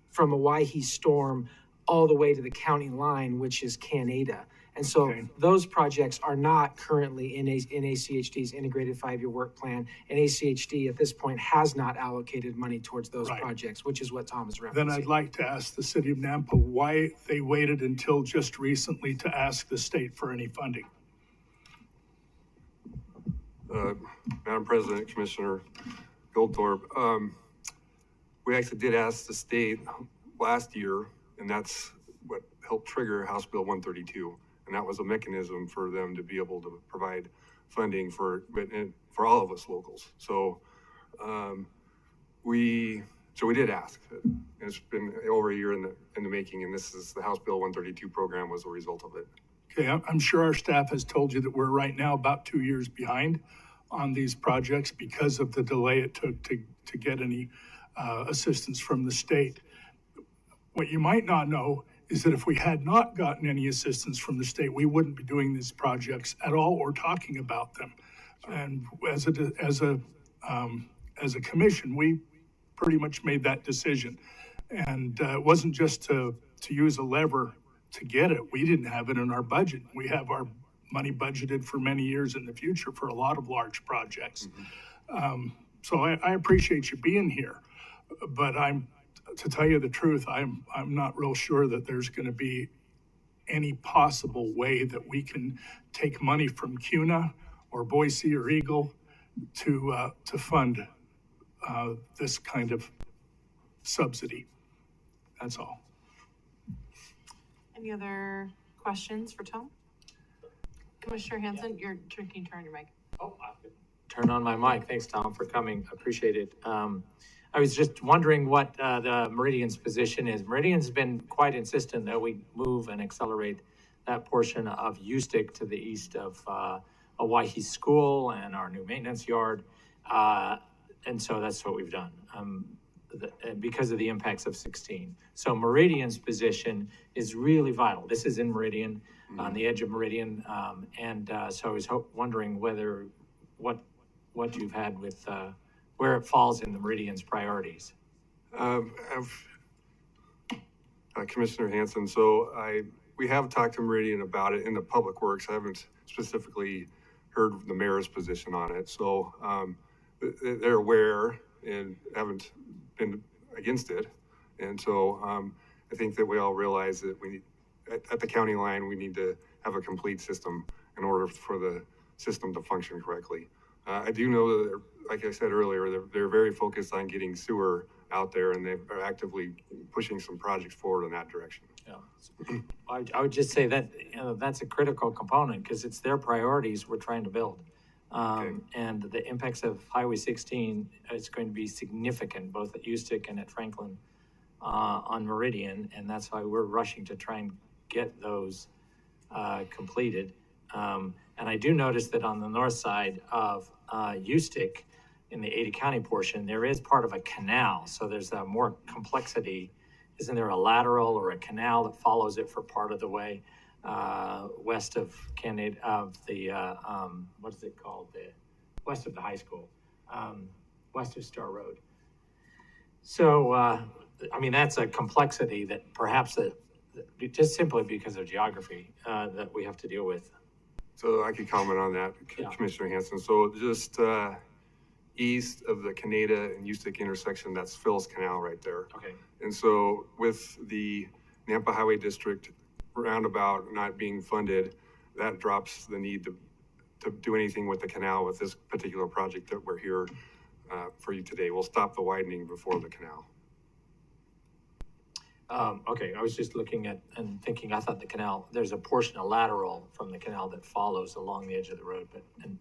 from Owyhee Storm all the way to the county line, which is Canada. And so Okay. those projects are not currently in ACHD's integrated 5-year work plan, and ACHD at this point has not allocated money towards those Right. projects, which is what Tom is referencing. Then I'd like to ask the city of Nampa why they waited until just recently to ask the state for any funding. Madam President, Commissioner Goldthorpe, we actually did ask the state last year, and that's what helped trigger House Bill 132. And that was a mechanism for them to be able to provide funding for all of us locals. So we did ask. It's been over a year in the making, and this is the House Bill 132 program was a result of it. Okay, I'm sure our staff has told you that we're right now about 2 years behind on these projects because of the delay it took to get any assistance from the state. What you might not know is that if we had not gotten any assistance from the state, we wouldn't be doing these projects at all or talking about them. And as a commission, we pretty much made that decision. And it wasn't just to use a lever to get it. We didn't have it in our budget. We have our money budgeted for many years in the future for a lot of large projects. Mm-hmm. So I appreciate you being here, but to tell you the truth, I'm not real sure that there's going to be any possible way that we can take money from CUNA or Boise or Eagle to fund this kind of subsidy. That's all. Any other questions for Tom? Commissioner Hanson, can you turn on your mic? Oh, I could turn on my mic. Thanks, Tom, for coming. Appreciate it. I was just wondering what the Meridian's position is. Meridian's been quite insistent that we move and accelerate that portion of Ustick to the east of Owyhee School and our new maintenance yard. And so that's what we've done because of the impacts of 16. So Meridian's position is really vital. This is in Meridian, on the edge of Meridian. So I was wondering whether what you've had with where it falls in the Meridian's priorities. Commissioner Hanson, we have talked to Meridian about it in the Public Works. I haven't specifically heard the mayor's position on it. So they're aware and haven't been against it. And so I think that we all realize that we need, at the county line, we need to have a complete system in order for the system to function correctly. I do know that, like I said earlier, they're very focused on getting sewer out there, and they are actively pushing some projects forward in that direction. Yeah. I would just say that that's a critical component because it's their priorities we're trying to build. And the impacts of Highway 16 is going to be significant, both at Ustick and at Franklin on Meridian, and that's why we're rushing to try and get those completed. And I do notice that on the north side of Ustick, in the Ada County portion, there is part of a canal, so there's a more complexity. Isn't there a lateral or a canal that follows it for part of the way west of what is it called? West of the high school, west of Star Road. So, I mean, that's a complexity that perhaps just simply because of geography that we have to deal with. So I could comment on that, Commissioner Hanson. So just east of the Canada and Ustick intersection, that's Phil's Canal right there. Okay. And so with the Nampa Highway District roundabout not being funded, that drops the need to do anything with the canal with this particular project that we're here for you today. We'll stop the widening before the canal. Okay, I was just looking at and thinking, I thought the canal, there's a portion of lateral from the canal that follows along the edge of the road, and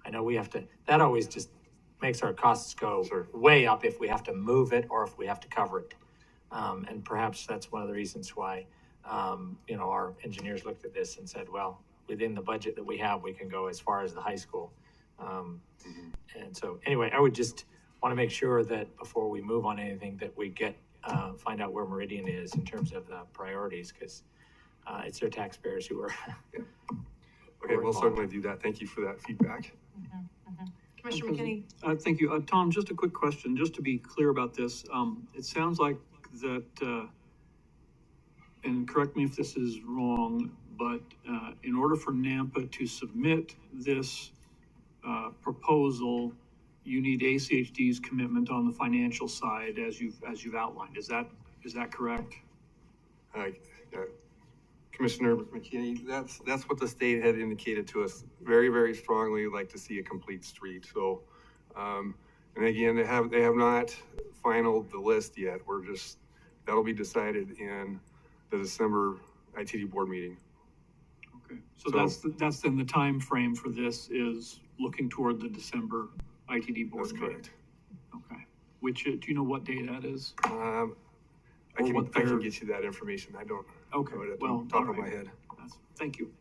I know we have to, that always just makes our costs go way up if we have to move it or if we have to cover it. And perhaps that's one of the reasons why, our engineers looked at this and said, well, within the budget that we have, we can go as far as the high school. And so anyway, I would just want to make sure that before we move on anything that we find out where Meridian is in terms of the priorities, because it's their taxpayers who are. Okay, we'll certainly do that. Thank you for that feedback. Commissioner McKinney. Thank you. Tom, just a quick question, just to be clear about this. It sounds like that, and correct me if this is wrong, but in order for Nampa to submit this proposal, you need ACHD's commitment on the financial side as you've outlined. Is that correct? Commissioner McKinney, that's what the state had indicated to us very, very strongly, like to see a complete street. So, and again, they have not finalized the list yet. That'll be decided in the December ITD board meeting. Okay, so that's then the time frame for this is looking toward the December ITD board meeting. That's correct. Okay, which do you know what day that is? I can get you that information. I don't. Okay, know it at well, the top of my head. Thank you.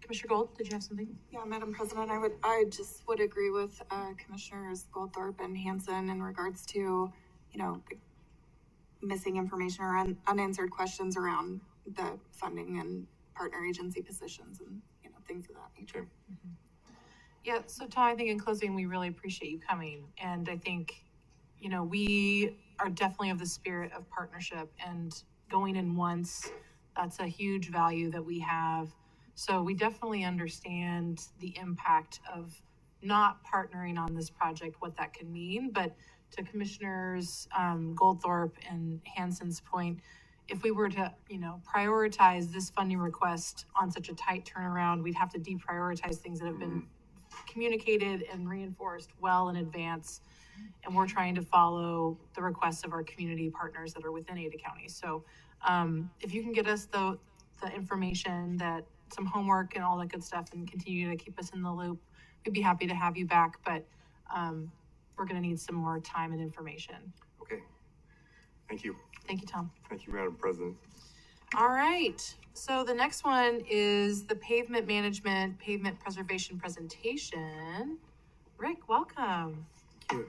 Commissioner Gold, did you have something? Yeah, Madam President, I just would agree with Commissioners Goldthorpe and Hanson in regards to, missing information or unanswered questions around the funding and partner agency positions and, things of that nature. Yeah, so Tom, I think in closing, we really appreciate you coming. And I think, we are definitely of the spirit of partnership and going in once. That's a huge value that we have. So we definitely understand the impact of not partnering on this project, what that can mean. But to Commissioners Goldthorpe and Hanson's point, if we were to, prioritize this funding request on such a tight turnaround, we'd have to deprioritize things that have been communicated and reinforced well in advance. And we're trying to follow the requests of our community partners that are within Ada County. So if you can get us the information, that some homework and all that good stuff, and continue to keep us in the loop, we'd be happy to have you back, but we're gonna need some more time and information. Okay. Thank you. Thank you, Tom. Thank you, Madam President. All right, so the next one is the pavement management, pavement preservation presentation. Rick, welcome. Thank you.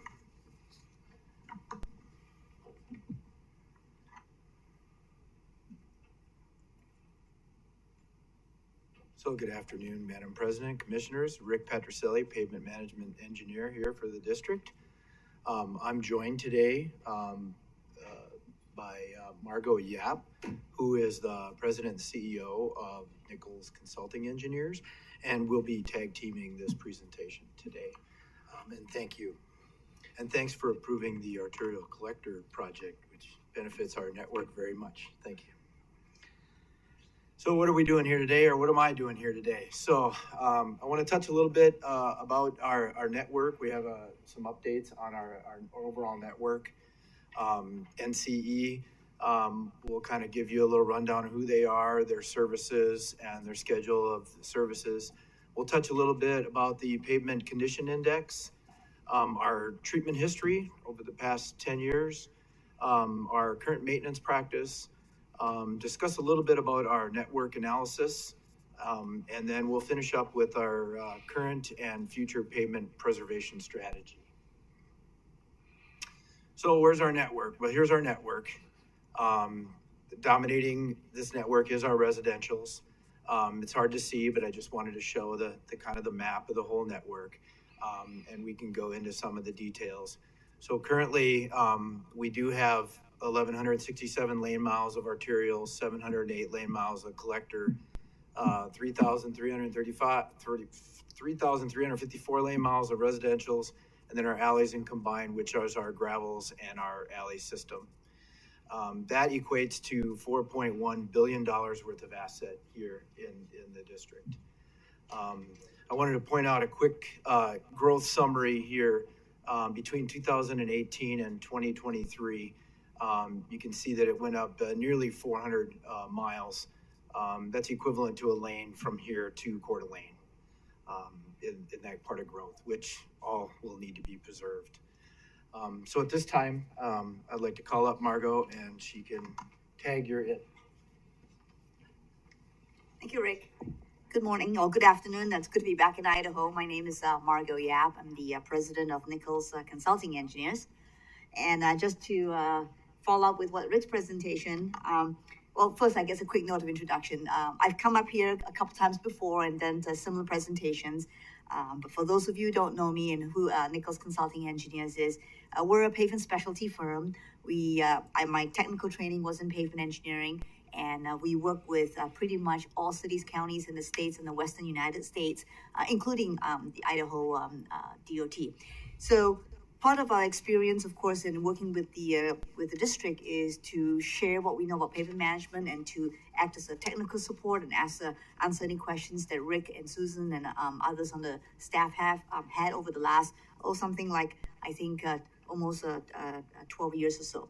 So good afternoon, Madam President, Commissioners. Rick Petroselli, Pavement Management Engineer here for the district. I'm joined today by Margot Yap, who is the President and CEO of Nichols Consulting Engineers, and we'll be tag teaming this presentation today. And thank you. And thanks for approving the arterial collector project, which benefits our network very much. Thank you. So what are we doing here today, or what am I doing here today? So I want to touch a little bit about our network. We have some updates on our overall network. NCE will kind of give you a little rundown of who they are, their services, and their schedule of services. We'll touch a little bit about the pavement condition index, our treatment history over the past 10 years, our current maintenance practice, discuss a little bit about our network analysis, and then we'll finish up with our current and future pavement preservation strategy. So where's our network? Well, here's our network. Dominating this network is our residentials. It's hard to see, but I just wanted to show the kind of the map of the whole network, and we can go into some of the details. So currently, we do have 1,167 lane miles of arterials, 708 lane miles of collector, 3,354 lane miles of residentials, and then our alleys in combined, which is our gravels and our alley system. That equates to $4.1 billion worth of asset here in the district. I wanted to point out a quick growth summary here. Between 2018 and 2023, you can see that it went up nearly 400 miles. That's equivalent to a lane from here to Coeur d'Alene in that part of growth, which all will need to be preserved. So at this time, I'd like to call up Margot, and she can tag your it. Thank you, Rick. Good morning or good afternoon. It's good to be back in Idaho. My name is Margot Yap. I'm the president of Nichols Consulting Engineers. And just to follow up with what Rick's presentation, well, first, I guess a quick note of introduction. I've come up here a couple times before and done similar presentations. But for those of you who don't know me and who Nichols Consulting Engineers is, we're a pavement specialty firm. My technical training was in pavement engineering, and we work with pretty much all cities, counties in the states in the western United States, including the Idaho DOT. So part of our experience, of course, in working with the district is to share what we know about pavement management and to act as a technical support and answer any questions that Rick and Susan and others on the staff have had over the last, something like, I think, almost 12 years or so.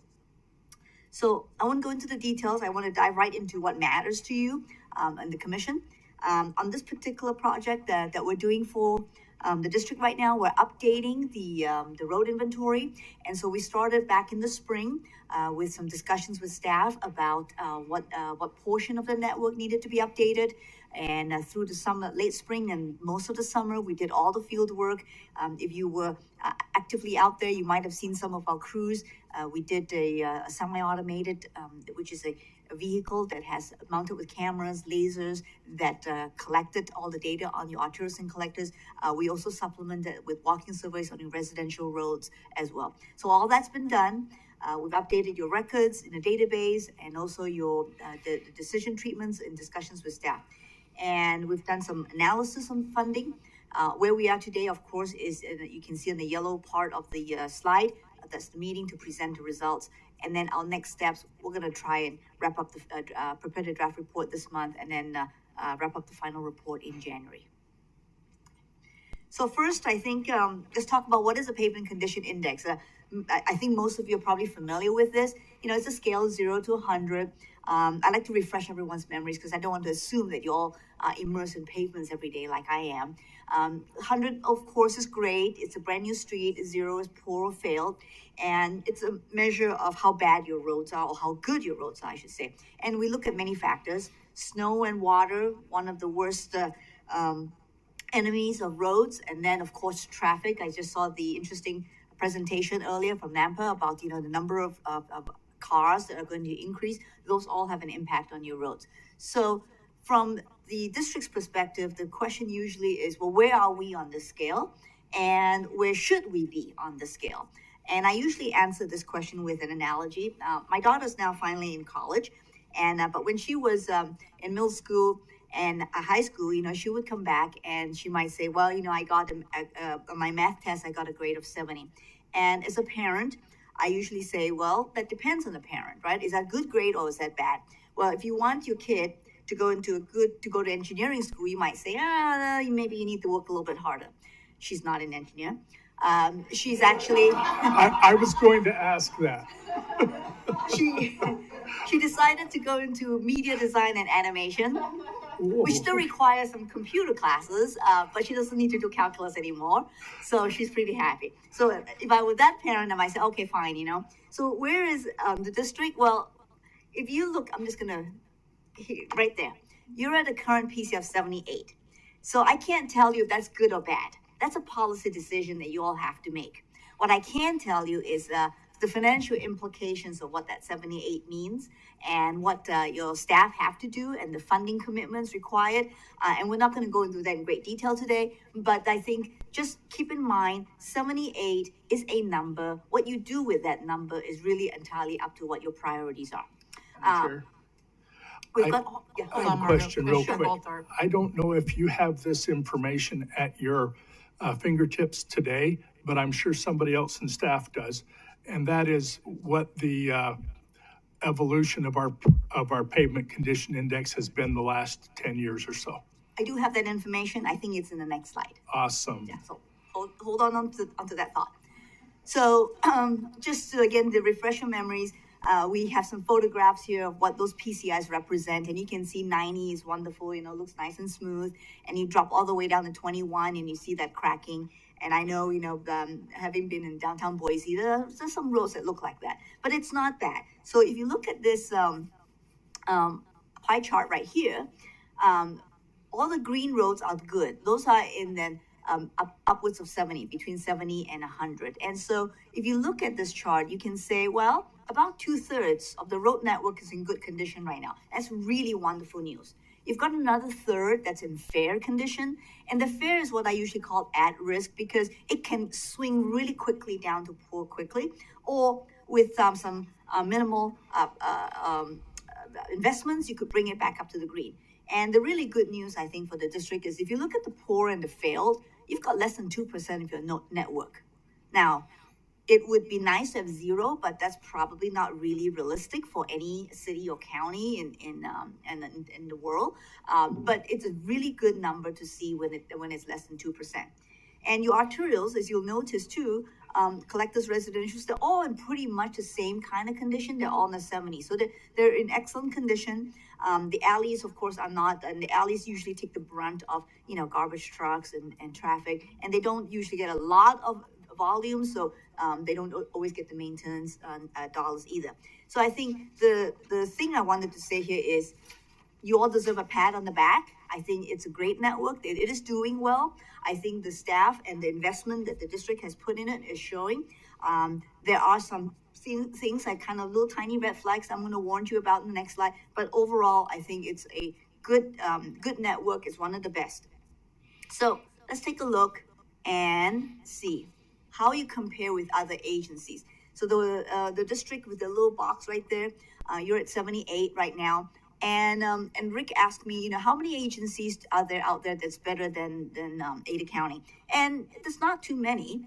So I won't go into the details. I want to dive right into what matters to you and the commission. On this particular project that we're doing for the district right now, we're updating the road inventory. And so we started back in the spring with some discussions with staff about what portion of the network needed to be updated. And through the summer, late spring and most of the summer, we did all the field work. If you were actively out there, you might have seen some of our crews. We did a semi-automated, which is a vehicle that has mounted with cameras, lasers that collected all the data on your arterials and collectors. We also supplemented with walking surveys on your residential roads as well. So all that's been done. We've updated your records in a database and also your the decision treatments and discussions with staff. And we've done some analysis on funding. Where we are today, of course, is you can see on the yellow part of the slide. That's the meeting to present the results. And then our next steps, we're going to try and wrap up the prepare the draft report this month and then wrap up the final report in January. So first, I think let's talk about what is a pavement condition index. I think most of you are probably familiar with this. You know, it's a scale of 0 to 100. I like to refresh everyone's memories because I don't want to assume that you all are immersed in pavements every day like I am. 100, of course, is great. It's a brand new street. 0 is poor or failed. And it's a measure of how bad your roads are, or how good your roads are, I should say. And we look at many factors. Snow and water, one of the worst enemies of roads. And then, of course, traffic. I just saw the interesting presentation earlier from NAMPA about, you know, the number of cars that are going to increase. Those all have an impact on your roads. So from the district's perspective, the question usually is, well, where are we on the scale? And where should we be on the scale? And I usually answer this question with an analogy. My daughter's now finally in college, and but when she was in middle school and high school, you know, she would come back and she might say, well, you know, I got on my math test, I got a grade of 70. And as a parent, I usually say, well, that depends on the parent, right? Is that a good grade or is that bad? Well, if you want your kid to go to engineering school, you might say, maybe you need to work a little bit harder. She's not an engineer. She's actually. I was going to ask that. She decided to go into media design and animation, which still requires some computer classes, but she doesn't need to do calculus anymore. So she's pretty happy. So if I were that parent, I might say, okay, fine, you know. So where is the district? Well, if you look, I'm just gonna, right there. You're at a current PCF 78. So I can't tell you if that's good or bad. That's a policy decision that you all have to make. What I can tell you is the financial implications of what that 78 means and what your staff have to do and the funding commitments required. And we're not going to go into that in great detail today, but I think just keep in mind 78 is a number. What you do with that number is really entirely up to what your priorities are. Sure. We've I- got, yeah, I hold have on, a Margo. question real Commissioner quick. Goldthorpe. I don't know if you have this information at your fingertips today, but I'm sure somebody else in staff does. And that is what the evolution of our pavement condition index has been the last 10 years or so. I do have that information. I think it's in the next slide. Awesome. Yeah, so hold on to that thought. So just to, again, to refresh your memories, we have some photographs here of what those PCIs represent. And you can see 90 is wonderful, you know, looks nice and smooth. And you drop all the way down to 21 and you see that cracking. And I know, you know, having been in downtown Boise, there's some roads that look like that, but it's not that. So if you look at this pie chart right here, all the green roads are good. Those are in the upwards of 70, between 70 and 100. And so if you look at this chart, you can say, well, about 2/3 of the road network is in good condition right now. That's really wonderful news. You've got another third that's in fair condition. And the fair is what I usually call at risk because it can swing really quickly down to poor quickly, or with some minimal investments, you could bring it back up to the green. And the really good news, I think, for the district is if you look at the poor and the failed, you've got less than 2% of your network. Now, it would be nice to have 0, but that's probably not really realistic for any city or county in the world. But it's a really good number to see when it's less than 2%. And your arterials, as you'll notice too, collectors, residentials, they're all in pretty much the same kind of condition. They're all in the 70s. So they're in excellent condition. The alleys, of course, are not, and the alleys usually take the brunt of, you know, garbage trucks and traffic, and they don't usually get a lot of volume, so they don't always get the maintenance dollars either. So I think the thing I wanted to say here is you all deserve a pat on the back. I think it's a great network. It is doing well. I think the staff and the investment that the district has put in it is showing. There are some things like kind of little tiny red flags I'm going to warn you about in the next slide. But overall, I think it's a good network. It's one of the best. So let's take a look and see how you compare with other agencies. So the district with the little box right there, you're at 78 right now. And Rick asked me, you know, how many agencies are there out there that's better than Ada County? And there's not too many.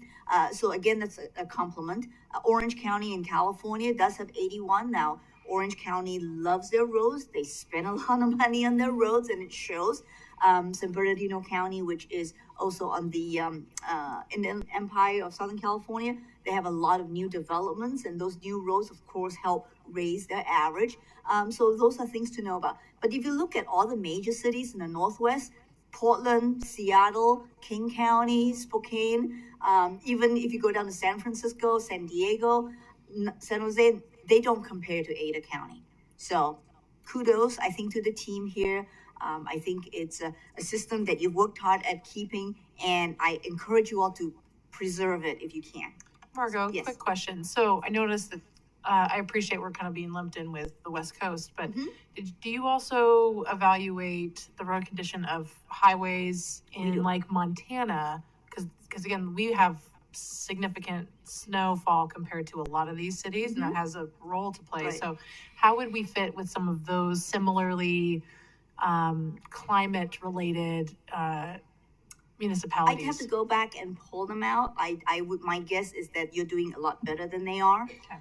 So again, that's a compliment. Orange County in California does have 81 now. Orange County loves their roads. They spend a lot of money on their roads, and it shows. San Bernardino County, which is also on the Inland Empire of Southern California. They have a lot of new developments, and those new roads, of course, help raise their average. So those are things to know about. But if you look at all the major cities in the Northwest, Portland, Seattle, King County, Spokane, even if you go down to San Francisco, San Diego, San Jose, they don't compare to Ada County. So kudos, I think, to the team here. I think it's a system that you've worked hard at keeping, and I encourage you all to preserve it if you can. Margot, Yes. quick question. So I noticed that, I appreciate we're kind of being lumped in with the West Coast, but do you also evaluate the road condition of highways in like Montana? Because again, we have significant snowfall compared to a lot of these cities, and that has a role to play. Right. So how would we fit with some of those similarly climate-related municipalities? I'd have to go back and pull them out. My guess is that you're doing a lot better than they are. Okay.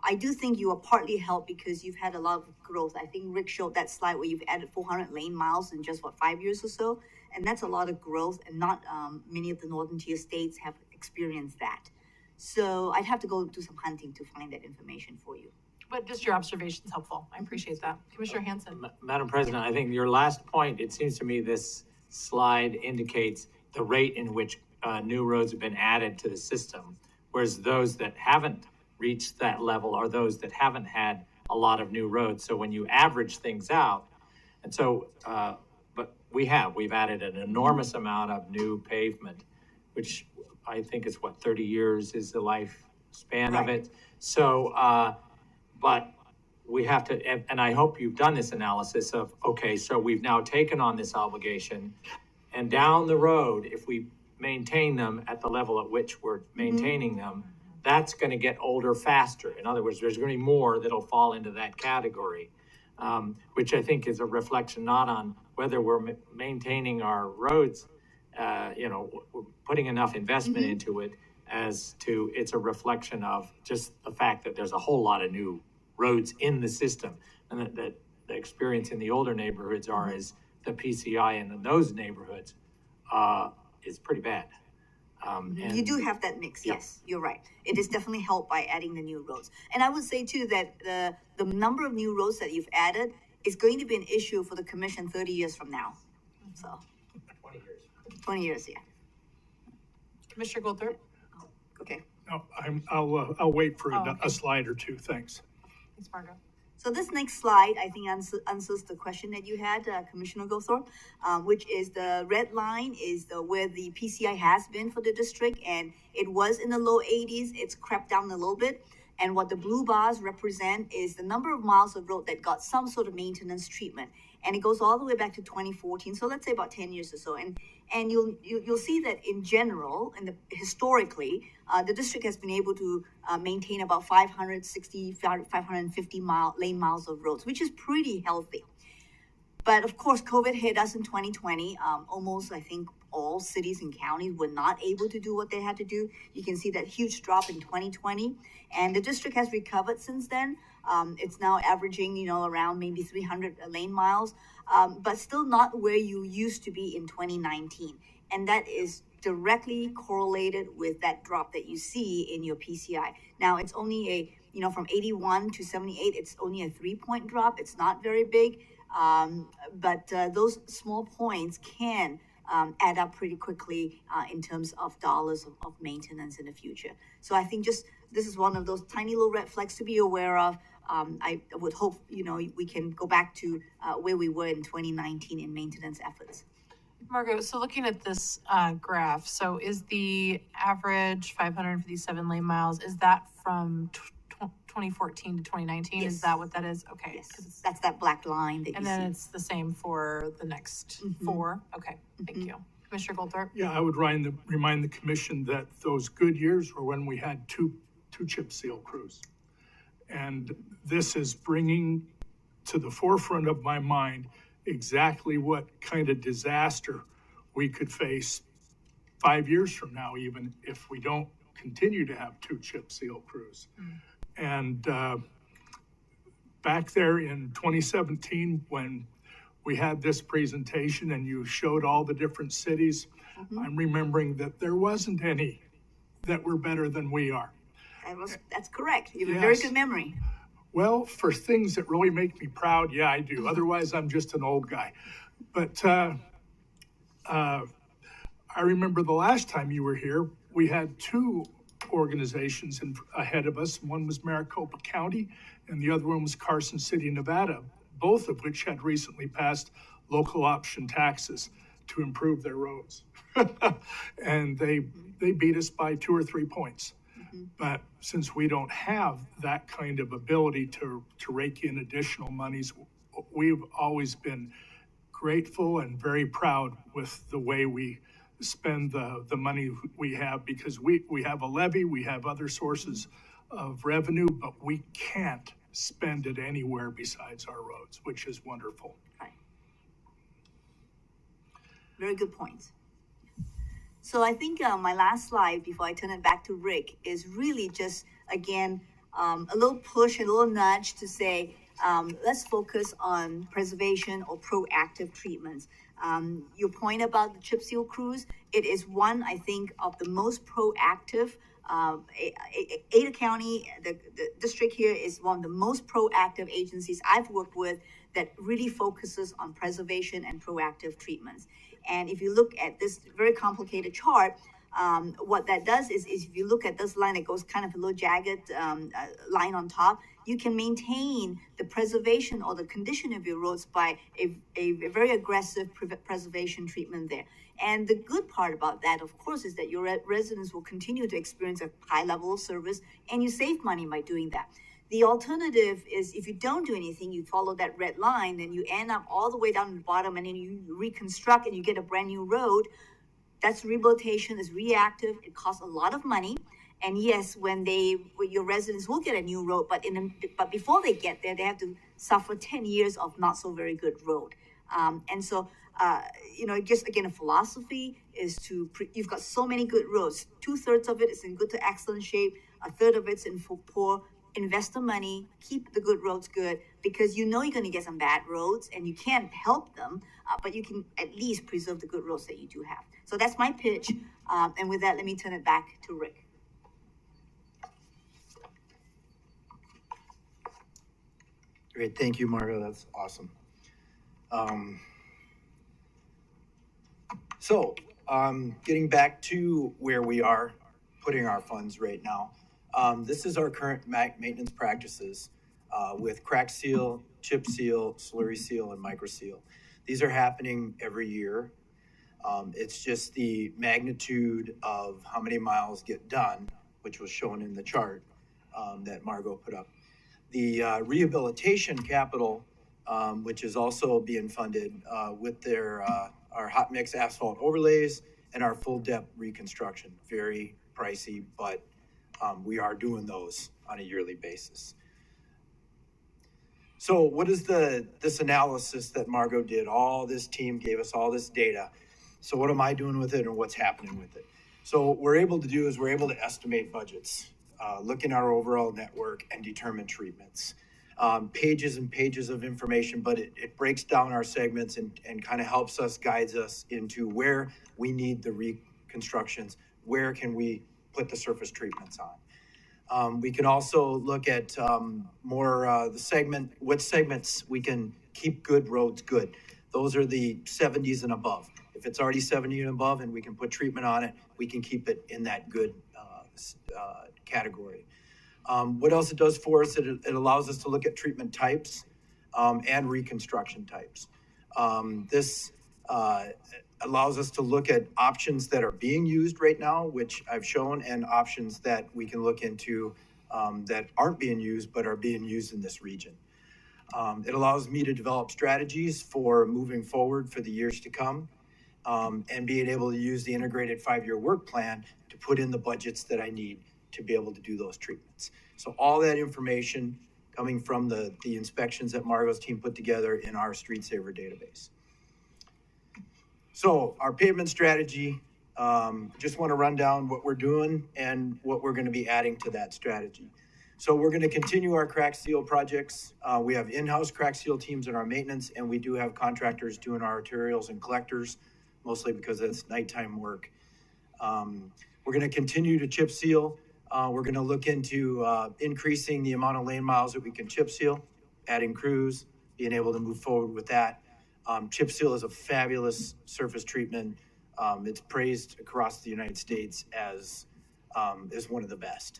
I do think you are partly helped because you've had a lot of growth. I think Rick showed that slide where you've added 400 lane miles in just 5 years or so, and that's a lot of growth. And not many of the northern tier states have experienced that. So I'd have to go do some hunting to find that information for you. But just your observation's helpful. I appreciate that. Commissioner Hanson. Madam President, I think your last point, it seems to me this slide indicates the rate in which new roads have been added to the system, whereas those that haven't reached that level are those that haven't had a lot of new roads. So when you average things out, and so, but we've added an enormous amount of new pavement, which I think is 30 years is the lifespan of it. So, but we have to, and I hope you've done this analysis of, okay, so we've now taken on this obligation, and down the road, if we maintain them at the level at which we're maintaining them, that's going to get older faster. In other words, there's going to be more that'll fall into that category, which I think is a reflection not on whether we're maintaining our roads, we're putting enough investment into it, as to it's a reflection of just the fact that there's a whole lot of new roads in the system, and that the experience in the older neighborhoods is the PCI in those neighborhoods is pretty bad. And you do have that mix. Yes, you're right. It is definitely helped by adding the new roads. And I would say too that the number of new roads that you've added is going to be an issue for the commission 30 years from now. So 20 years, yeah. Commissioner Goldthorpe. Okay. No, I'll wait for Oh, okay. a slide or two. Thanks. Thanks, Margot. So this next slide, I think, answers the question that you had, Commissioner Goldthorpe, which is the red line is where the PCI has been for the district, and it was in the low 80s. It's crept down a little bit. And what the blue bars represent is the number of miles of road that got some sort of maintenance treatment. And it goes all the way back to 2014. So let's say about 10 years or so. And you'll see that in general, historically, the district has been able to maintain about 550 lane miles of roads, which is pretty healthy. But of course, COVID hit us in 2020. Almost, I think, all cities and counties were not able to do what they had to do. You can see that huge drop in 2020. And the district has recovered since then. It's now averaging, around maybe 300 lane miles, but still not where you used to be in 2019. And that is directly correlated with that drop that you see in your PCI. Now, it's only from 81 to 78, it's only a 3-point drop. It's not very big, but those small points can add up pretty quickly in terms of dollars of maintenance in the future. So I think this is one of those tiny little red flags to be aware of. I would hope, we can go back to where we were in 2019 in maintenance efforts. Margot, so looking at this graph, so is the average 557 lane miles, is that from 2014 to 2019? Yes. Is that what that is? Okay. Yes, that's that black line that And you then see. it's the same for the next four? Okay, thank you. Commissioner Goldthorpe? Yeah, I would remind the commission that those good years were when we had two chip seal crews. And this is bringing to the forefront of my mind exactly what kind of disaster we could face 5 years from now, even if we don't continue to have two chip seal crews. And back there in 2017, when we had this presentation and you showed all the different cities, I'm remembering that there wasn't any that were better than we are. That's correct. You have a very Yes. good memory. Well, for things that really make me proud, yeah, I do. Otherwise, I'm just an old guy. But I remember the last time you were here, we had two organizations ahead of us. One was Maricopa County, and the other one was Carson City, Nevada, both of which had recently passed local option taxes to improve their roads. And they beat us by 2 or 3 points. But since we don't have that kind of ability to rake in additional monies, we've always been grateful and very proud with the way we spend the money we have, because we have a levy, we have other sources of revenue, but we can't spend it anywhere besides our roads, which is wonderful. Right. Very good point. So I think my last slide before I turn it back to Rick is really just, again, a little push, a little nudge to say, let's focus on preservation or proactive treatments. Your point about the chip seal crews, it is one, I think, of the most proactive. Ada County, the district here, is one of the most proactive agencies I've worked with that really focuses on preservation and proactive treatments. And if you look at this very complicated chart, what that does is if you look at this line, it goes kind of a little jagged line on top, you can maintain the preservation or the condition of your roads by a very aggressive preservation treatment there. And the good part about that, of course, is that your residents will continue to experience a high level of service, and you save money by doing that. The alternative is if you don't do anything, you follow that red line, then you end up all the way down to the bottom, and then you reconstruct and you get a brand new road. That's rehabilitation, is reactive. It costs a lot of money. And yes, your residents will get a new road, but before they get there, they have to suffer 10 years of not so very good road. And so, just again, a philosophy is you've got so many good roads. 2/3 of it is in good to excellent shape. 1/3 of it's in poor. Invest the money, keep the good roads good, because you're going to get some bad roads and you can't help them, but you can at least preserve the good roads that you do have. So that's my pitch. And with that, let me turn it back to Rick. Great, thank you, Margo, that's awesome. Getting back to where we are putting our funds right now. This is our current maintenance practices with crack seal, chip seal, slurry seal, and micro seal. These are happening every year. It's just the magnitude of how many miles get done, which was shown in the chart that Margo put up. The rehabilitation capital, which is also being funded with our hot mix asphalt overlays and our full depth reconstruction. Very pricey, but we are doing those on a yearly basis. So what is this analysis that Margo did? All this team gave us all this data. So what am I doing with it and what's happening with it? So what we're able to do is we're able to estimate budgets, look in our overall network and determine treatments. Pages and pages of information, but it breaks down our segments and kind of helps us, guides us into where we need the reconstructions, where can we put the surface treatments on. We can also look at what segments we can keep good roads good. Those are the 70s and above. If it's already 70 and above and we can put treatment on it, we can keep it in that good category. What else it does for us, it allows us to look at treatment types and reconstruction types. This allows us to look at options that are being used right now, which I've shown, and options that we can look into that aren't being used but are being used in this region. It allows me to develop strategies for moving forward for the years to come and being able to use the integrated 5-year work plan to put in the budgets that I need to be able to do those treatments. So all that information coming from the inspections that Margo's team put together in our Street Saver database. So our pavement strategy, just want to run down what we're doing and what we're going to be adding to that strategy. So we're going to continue our crack seal projects. We have in-house crack seal teams in our maintenance, and we do have contractors doing our arterials and collectors, mostly because it's nighttime work. We're going to continue to chip seal. We're going to look into increasing the amount of lane miles that we can chip seal, adding crews, being able to move forward with that. Chip seal is a fabulous surface treatment. It's praised across the United States as one of the best.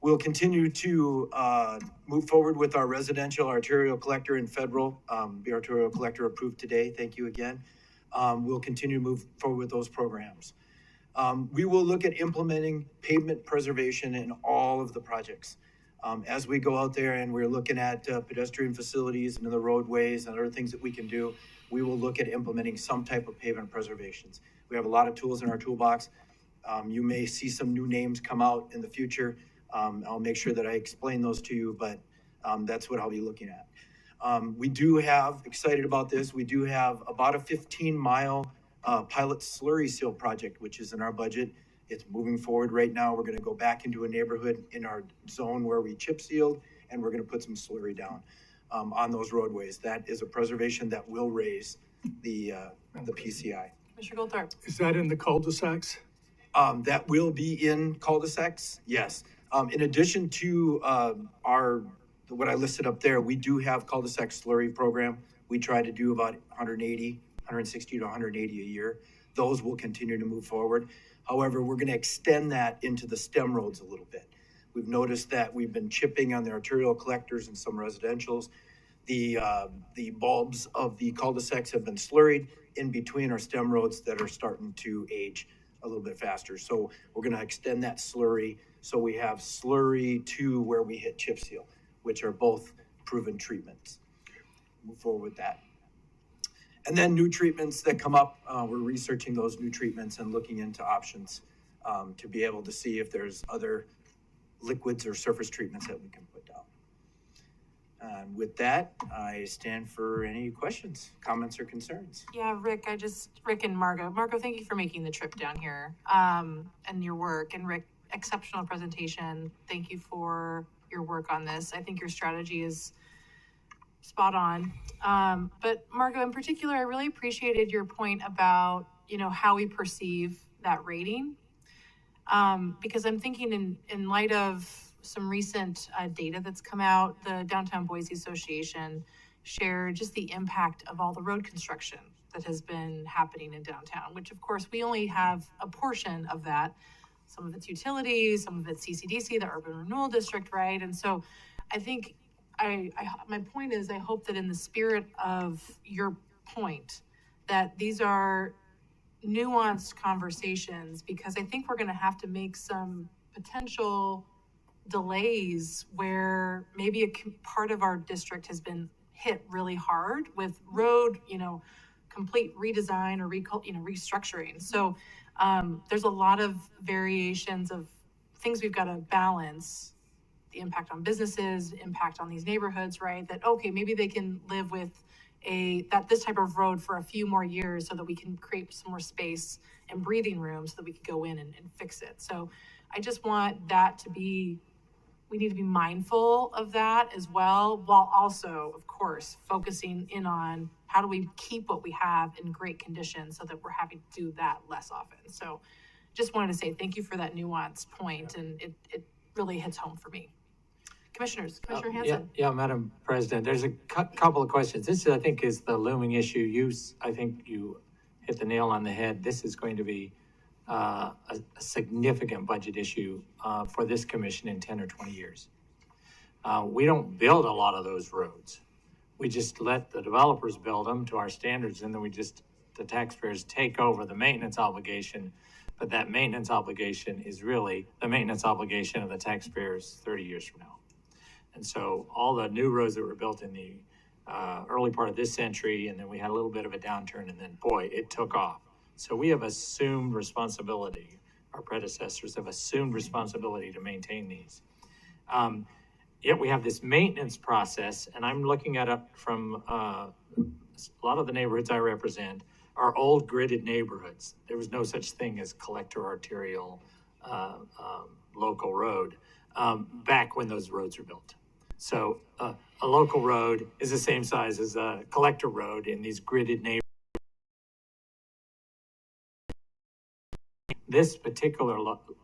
We'll continue to move forward with our residential arterial collector and federal. The arterial collector approved today. Thank you again. We'll continue to move forward with those programs. We will look at implementing pavement preservation in all of the projects. As we go out there and we're looking at pedestrian facilities and the roadways and other things that we can do, we will look at implementing some type of pavement preservations. We have a lot of tools in our toolbox. You may see some new names come out in the future. I'll make sure that I explain those to you, but that's what I'll be looking at. We do have, excited about this, we do have about a 15-mile pilot slurry seal project, which is in our budget. It's moving forward right now. We're going to go back into a neighborhood in our zone where we chip sealed, and we're going to put some slurry down on those roadways. That is a preservation that will raise the PCI. Commissioner Goldthorpe. Is that in the cul-de-sacs? That will be in cul-de-sacs, yes. In addition to what I listed up there, we do have cul-de-sac slurry program. We try to do about 160 to 180 a year. Those will continue to move forward. However, we're going to extend that into the stem roads a little bit. We've noticed that we've been chipping on the arterial collectors and some residentials. The bulbs of the cul-de-sacs have been slurried in between our stem roads that are starting to age a little bit faster. So we're going to extend that slurry. So we have slurry to where we hit chip seal, which are both proven treatments. Move forward with that. And then new treatments that come up, we're researching those new treatments and looking into options to be able to see if there's other liquids or surface treatments that we can put down. And with that, I stand for any questions, comments, or concerns. Yeah, Rick and Margo. Margo, thank you for making the trip down here and your work. And Rick, exceptional presentation. Thank you for your work on this. I think your strategy is spot on. But Margo, in particular, I really appreciated your point about, how we perceive that rating. Because I'm thinking in light of some recent data that's come out, the Downtown Boise Association shared just the impact of all the road construction that has been happening in downtown, which of course we only have a portion of that. Some of it's utilities, some of it's CCDC, the Urban Renewal District, right? And so I think my point is, I hope that in the spirit of your point, that these are nuanced conversations, because I think we're going to have to make some potential delays where maybe a part of our district has been hit really hard with road, complete redesign or restructuring. So there's a lot of variations of things we've got to balance. The impact on businesses, impact on these neighborhoods, right? That, okay, maybe they can live with this type of road for a few more years so that we can create some more space and breathing room so that we could go in and fix it. So I just want that to be, we need to be mindful of that as well, while also, of course, focusing in on how do we keep what we have in great condition so that we're having to do that less often. So just wanted to say thank you for that nuanced point, and it really hits home for me. Commissioner Hanson. Yeah, Madam President, there's a couple of questions. This, I think, is the looming issue. I think you hit the nail on the head. This is going to be a significant budget issue for this commission in 10 or 20 years. We don't build a lot of those roads. We just let the developers build them to our standards, and then the taxpayers take over the maintenance obligation. But that maintenance obligation is really the maintenance obligation of the taxpayers 30 years from now. And so all the new roads that were built in the early part of this century, and then we had a little bit of a downturn, and then boy, it took off. So we have assumed responsibility. Our predecessors have assumed responsibility to maintain these. Yet we have this maintenance process, and I'm looking at it from a lot of the neighborhoods I represent are old gridded neighborhoods. There was no such thing as collector arterial local road. back when those roads were built. So a local road is the same size as a collector road in these gridded neighborhoods. This particular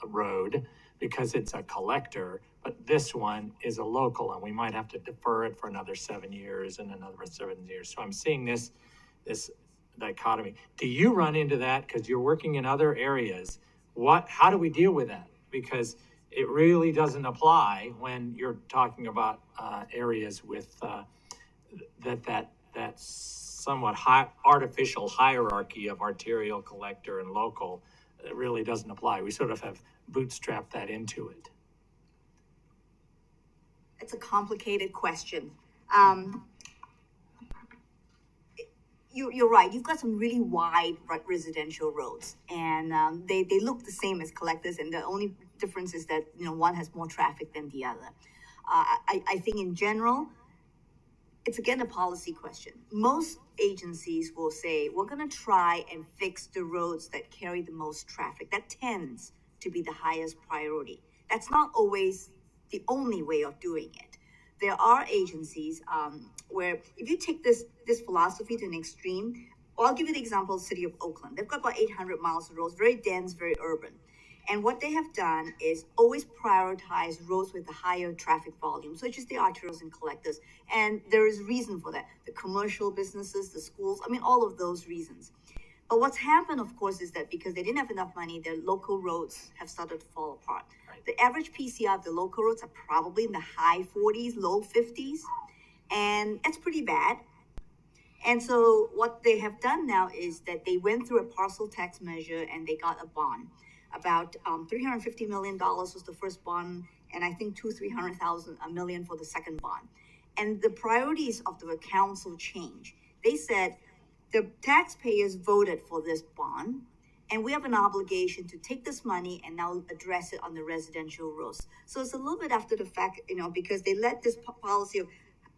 road, because it's a collector, but this one is a local, and we might have to defer it for another 7 years and another 7 years. So I'm seeing this dichotomy. Do you run into that because you're working in other areas? How do we deal with that? Because it really doesn't apply when you're talking about areas with that somewhat artificial hierarchy of arterial, collector, and local. It really doesn't apply. We sort of have bootstrapped that into it. It's a complicated question. You're right. You've got some really wide residential roads, and they look the same as collectors, and the only difference is that one has more traffic than the other. I think in general, it's again a policy question. Most agencies will say, we're going to try and fix the roads that carry the most traffic. That tends to be the highest priority. That's not always the only way of doing it. There are agencies where if you take this philosophy to an extreme, well, I'll give you the example of the city of Oakland. They've got about 800 miles of roads, very dense, very urban. And what they have done is always prioritize roads with the higher traffic volume, such as the arterials and collectors. And there is reason for that. The commercial businesses, the schools, all of those reasons. But what's happened, of course, is that because they didn't have enough money, their local roads have started to fall apart. Right. The average PCI of the local roads are probably in the high 40s, low 50s. And that's pretty bad. And so what they have done now is that they went through a parcel tax measure and they got a bond. About $350 million was the first bond, and I think $300 million for the second bond. And the priorities of the council changed. They said the taxpayers voted for this bond, and we have an obligation to take this money and now address it on the residential roads. So it's a little bit after the fact, because they let this policy of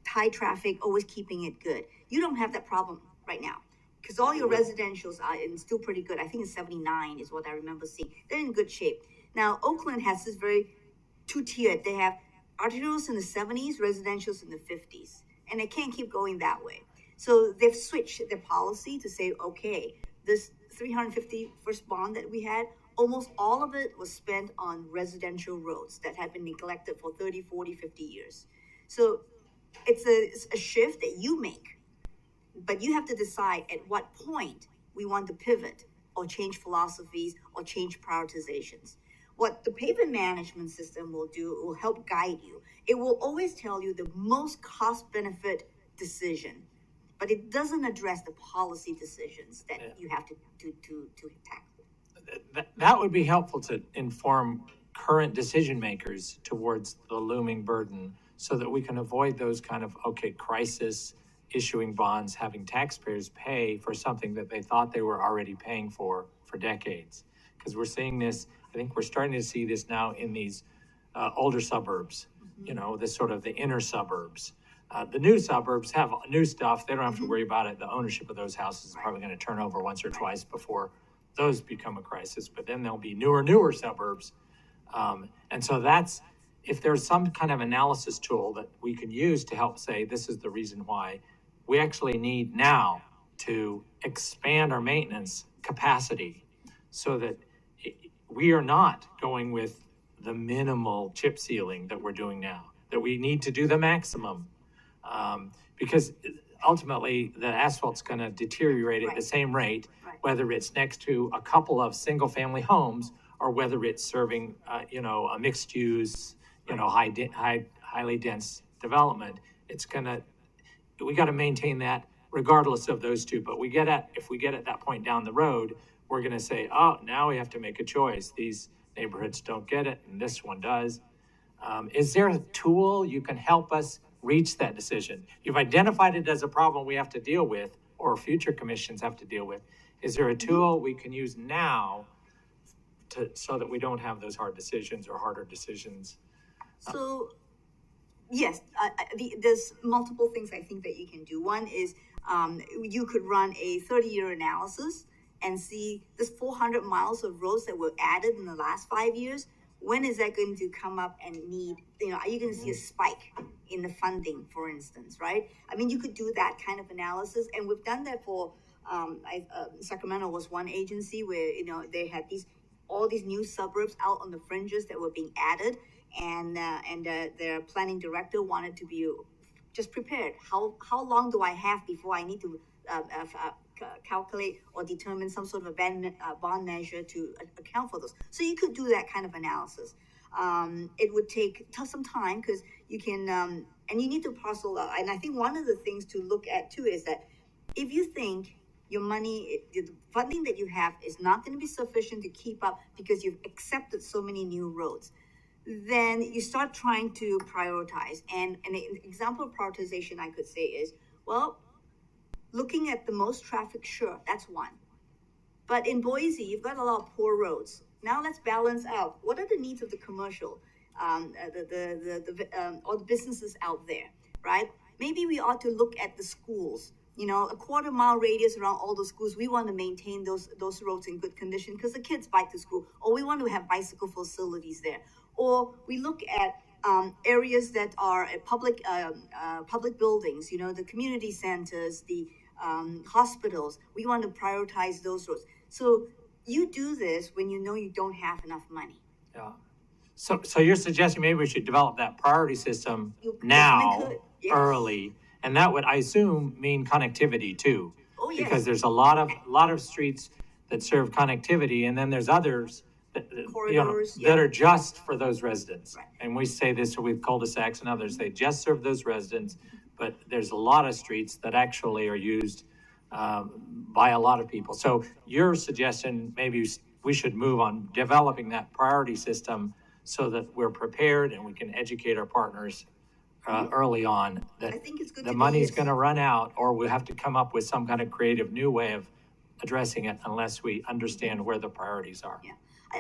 high traffic, always keeping it good. You don't have that problem right now, because all your residentials are still pretty good. I think it's 79 is what I remember seeing. They're in good shape. Now, Oakland has this very two-tiered. They have arterials in the 70s, residentials in the 50s, and they can't keep going that way. So they've switched their policy to say, okay, this 350 first bond that we had, almost all of it was spent on residential roads that had been neglected for 30, 40, 50 years. So it's a shift that you make. But you have to decide at what point we want to pivot or change philosophies or change prioritizations. What the pavement management system will do, it will help guide you. It will always tell you the most cost-benefit decision, but it doesn't address the policy decisions that you have to tackle. That would be helpful to inform current decision makers towards the looming burden so that we can avoid those kind of, crisis issuing bonds, having taxpayers pay for something that they thought they were already paying for decades. Because we're seeing this, I think we're starting to see this now in these older suburbs, this sort of the inner suburbs. The new suburbs have new stuff. They don't have to worry about it. The ownership of those houses is probably going to turn over once or twice before those become a crisis. But then there'll be newer suburbs. And so if there's some kind of analysis tool that we can use to help say, this is the reason why we actually need now to expand our maintenance capacity so that we are not going with the minimal chip sealing that we're doing now, that we need to do the maximum. Because ultimately the asphalt's going to deteriorate at the same rate, whether it's next to a couple of single family homes or whether it's serving, a mixed use, highly dense development. We got to maintain that regardless of those two. But if we get at that point down the road, we're going to say, now we have to make a choice. These neighborhoods don't get it, and this one does. Is there a tool you can help us reach that decision? You've identified it as a problem we have to deal with, or future commissions have to deal with. Is there a tool we can use now so that we don't have those hard decisions or harder decisions? So, yes, there's multiple things I think that you can do. One is you could run a 30-year analysis and see this 400 miles of roads that were added in the last 5 years. when is that going to come up and need, are you gonna see a spike in the funding, for instance, right? I mean, you could do that kind of analysis, and we've done that for, Sacramento was one agency where, they had all these new suburbs out on the fringes that were being added, and their planning director wanted to be just prepared. How long do I have before I need to calculate or determine some sort of a bond measure to account for those? So you could do that kind of analysis. It would take some time because you can, and you need to parcel out. And I think one of the things to look at too is that if you think your money, the funding that you have is not going to be sufficient to keep up because you've accepted so many new roads, then you start trying to prioritize. And an example of prioritization I could say is, well, looking at the most traffic, sure, that's one. But in Boise, you've got a lot of poor roads. Now let's balance out. What are the needs of the commercial, all the businesses out there, right? Maybe we ought to look at the schools. A quarter-mile radius around all the schools. We want to maintain those roads in good condition because the kids bike to school, or we want to have bicycle facilities there. Or we look at areas that are public buildings, the community centers, the hospitals. We want to prioritize those roads. So you do this when you know you don't have enough money. Yeah. So you're suggesting maybe we should develop that priority system now, yes. early, and that would, I assume, mean connectivity too. Oh, yes. Because there's a lot of streets that serve connectivity, and then there's others that, corridors, that are just for those residents. Right. And we say this with cul-de-sacs and others, they just serve those residents, but there's a lot of streets that actually are used by a lot of people. So your suggestion, maybe we should move on developing that priority system so that we're prepared and we can educate our partners early on that I think it's good the to money's be, going to run out, or we'll have to come up with some kind of creative new way of addressing it unless we understand where the priorities are. Yeah,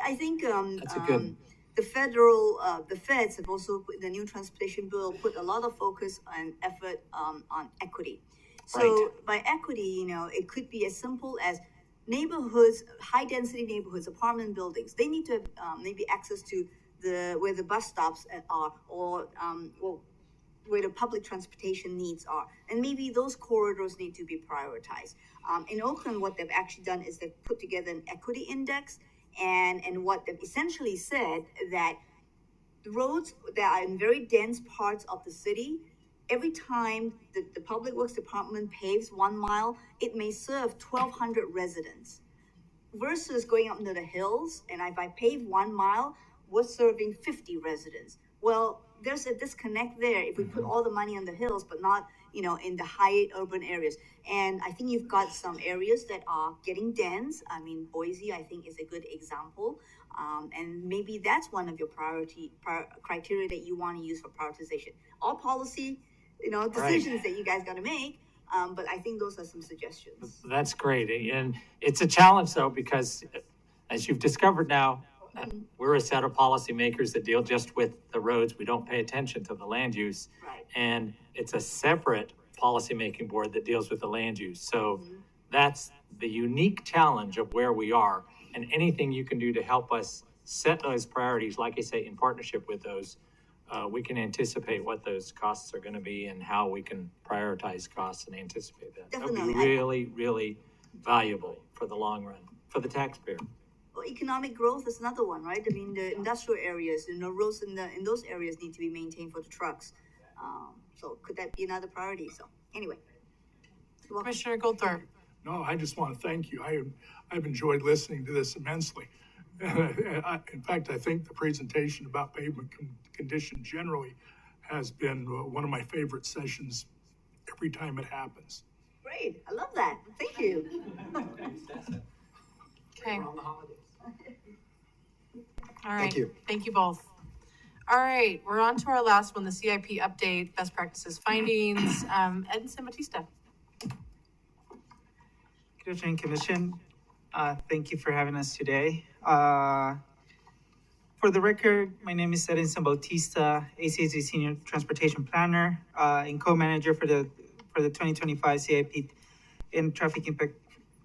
I think That's a good. the feds have also, the new transportation bill, put a lot of focus and effort on equity. So by equity, it could be as simple as neighborhoods, high density neighborhoods, apartment buildings. They need to have maybe access to where the bus stops are, or where the public transportation needs are. And maybe those corridors need to be prioritized. In Oakland, what they've actually done is they've put together an equity index, and what they've essentially said that the roads that are in very dense parts of the city, every time the Public Works Department paves 1 mile, it may serve 1,200 residents. Versus going up into the hills, and if I pave 1 mile, we're serving 50 residents. Well, there's a disconnect there if we put all the money on the hills, but not, in the high urban areas. And I think you've got some areas that are getting dense. I mean, Boise, I think, is a good example. And maybe that's one of your criteria that you want to use for prioritization. All policy, decisions that you guys got to make. But I think those are some suggestions. That's great. And it's a challenge though, because as you've discovered now, we're a set of policymakers that deal just with the roads. We don't pay attention to the land use. Right. And it's a separate policymaking board that deals with the land use. So that's the unique challenge of where we are. And anything you can do to help us set those priorities, like I say, in partnership with those, we can anticipate what those costs are going to be and how we can prioritize costs and anticipate that. That would be really, really valuable for the long run, for the taxpayer. Well, economic growth is another one, right? I mean, the industrial areas, roads in those areas need to be maintained for the trucks. So could that be another priority? So anyway. Commissioner Goldthorpe. No, I just want to thank you. I've enjoyed listening to this immensely. In fact, I think the presentation about pavement condition generally has been one of my favorite sessions every time it happens. Great. I love that. Thank you. Okay. All right. Thank you. Thank you both. All right, we're on to our last one, the CIP update, best practices findings. Edson Batista. Good afternoon, Commission. Thank you for having us today. For the record, my name is Edson Bautista, ACAC Senior Transportation Planner and co-manager for the 2025 CIP and Traffic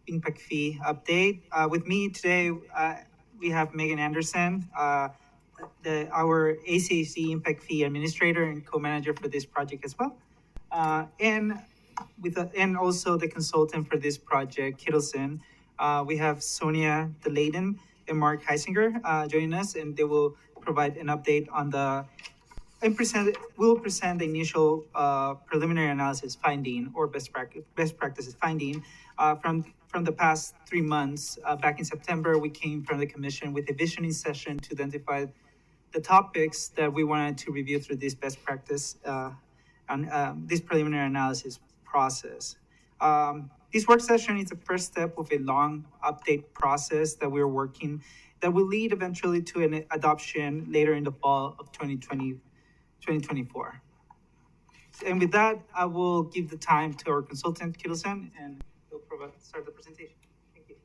Impact Fee update. With me today, we have Megan Anderson, our ACAC Impact Fee Administrator and co-manager for this project as well. And also the consultant for this project, Kittleson. We have Sonia DeLayden and Mark Heisinger joining us, and they will provide an update on we'll present the initial preliminary analysis finding or best practices finding from the past 3 months. Back in September, we came from the commission with a visioning session to identify the topics that we wanted to review through this best practice on this preliminary analysis process. This work session is the first step of a long update process that we're working that will lead eventually to an adoption later in the fall of 2024. And with that, I will give the time to our consultant, Kittleson, and he'll start the presentation. Thank you.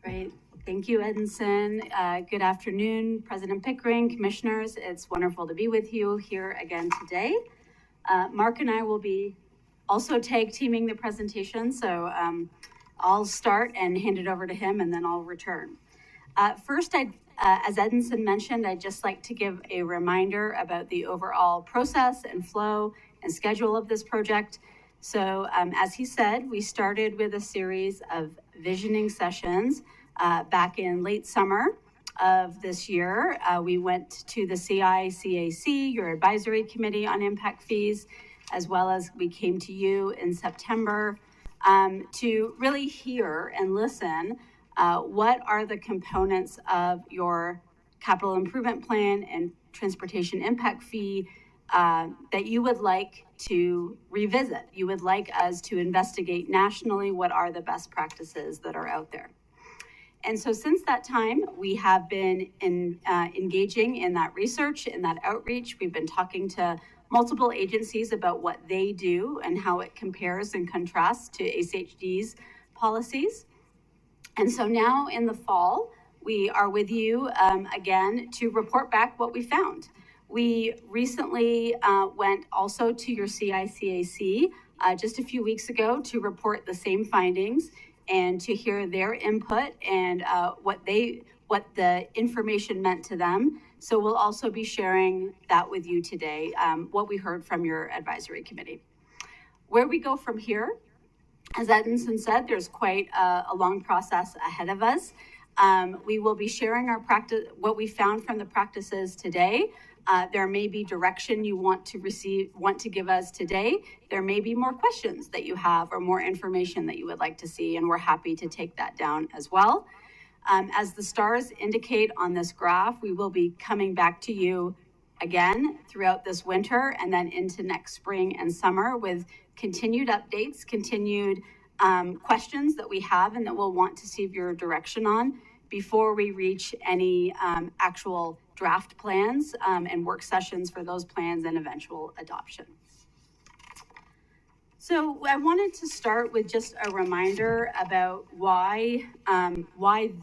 Great. Thank you, Edinson. Good afternoon, President Pickering, commissioners. It's wonderful to be with you here again today. Mark and I will be also tag teaming the presentation, so I'll start and hand it over to him, and then I'll return. First, as Edinson mentioned, I'd just like to give a reminder about the overall process and flow and schedule of this project. So as he said, we started with a series of visioning sessions back in late summer of this year. We went to the CICAC, your advisory committee on impact fees, as well as we came to you in September to really hear and listen what are the components of your capital improvement plan and transportation impact fee that you would like to revisit. You would like us to investigate nationally what are the best practices that are out there. And so since that time, we have been engaging in that research, in that outreach. We've been talking to multiple agencies about what they do and how it compares and contrasts to ACHD's policies. And so now in the fall, we are with you again to report back what we found. We recently went also to your CICAC just a few weeks ago to report the same findings and to hear their input and what the information meant to them. So we'll also be sharing that with you today, what we heard from your advisory committee. Where we go from here, as Edinson said, there's quite a long process ahead of us. We will be sharing what we found from the practices today. There may be direction you want to give us today. There may be more questions that you have or more information that you would like to see, and we're happy to take that down as well. As the stars indicate on this graph, we will be coming back to you again throughout this winter and then into next spring and summer with continued updates, continued questions that we have and that we'll want to see your direction on before we reach any actual draft plans and work sessions for those plans and eventual adoption. So I wanted to start with just a reminder about why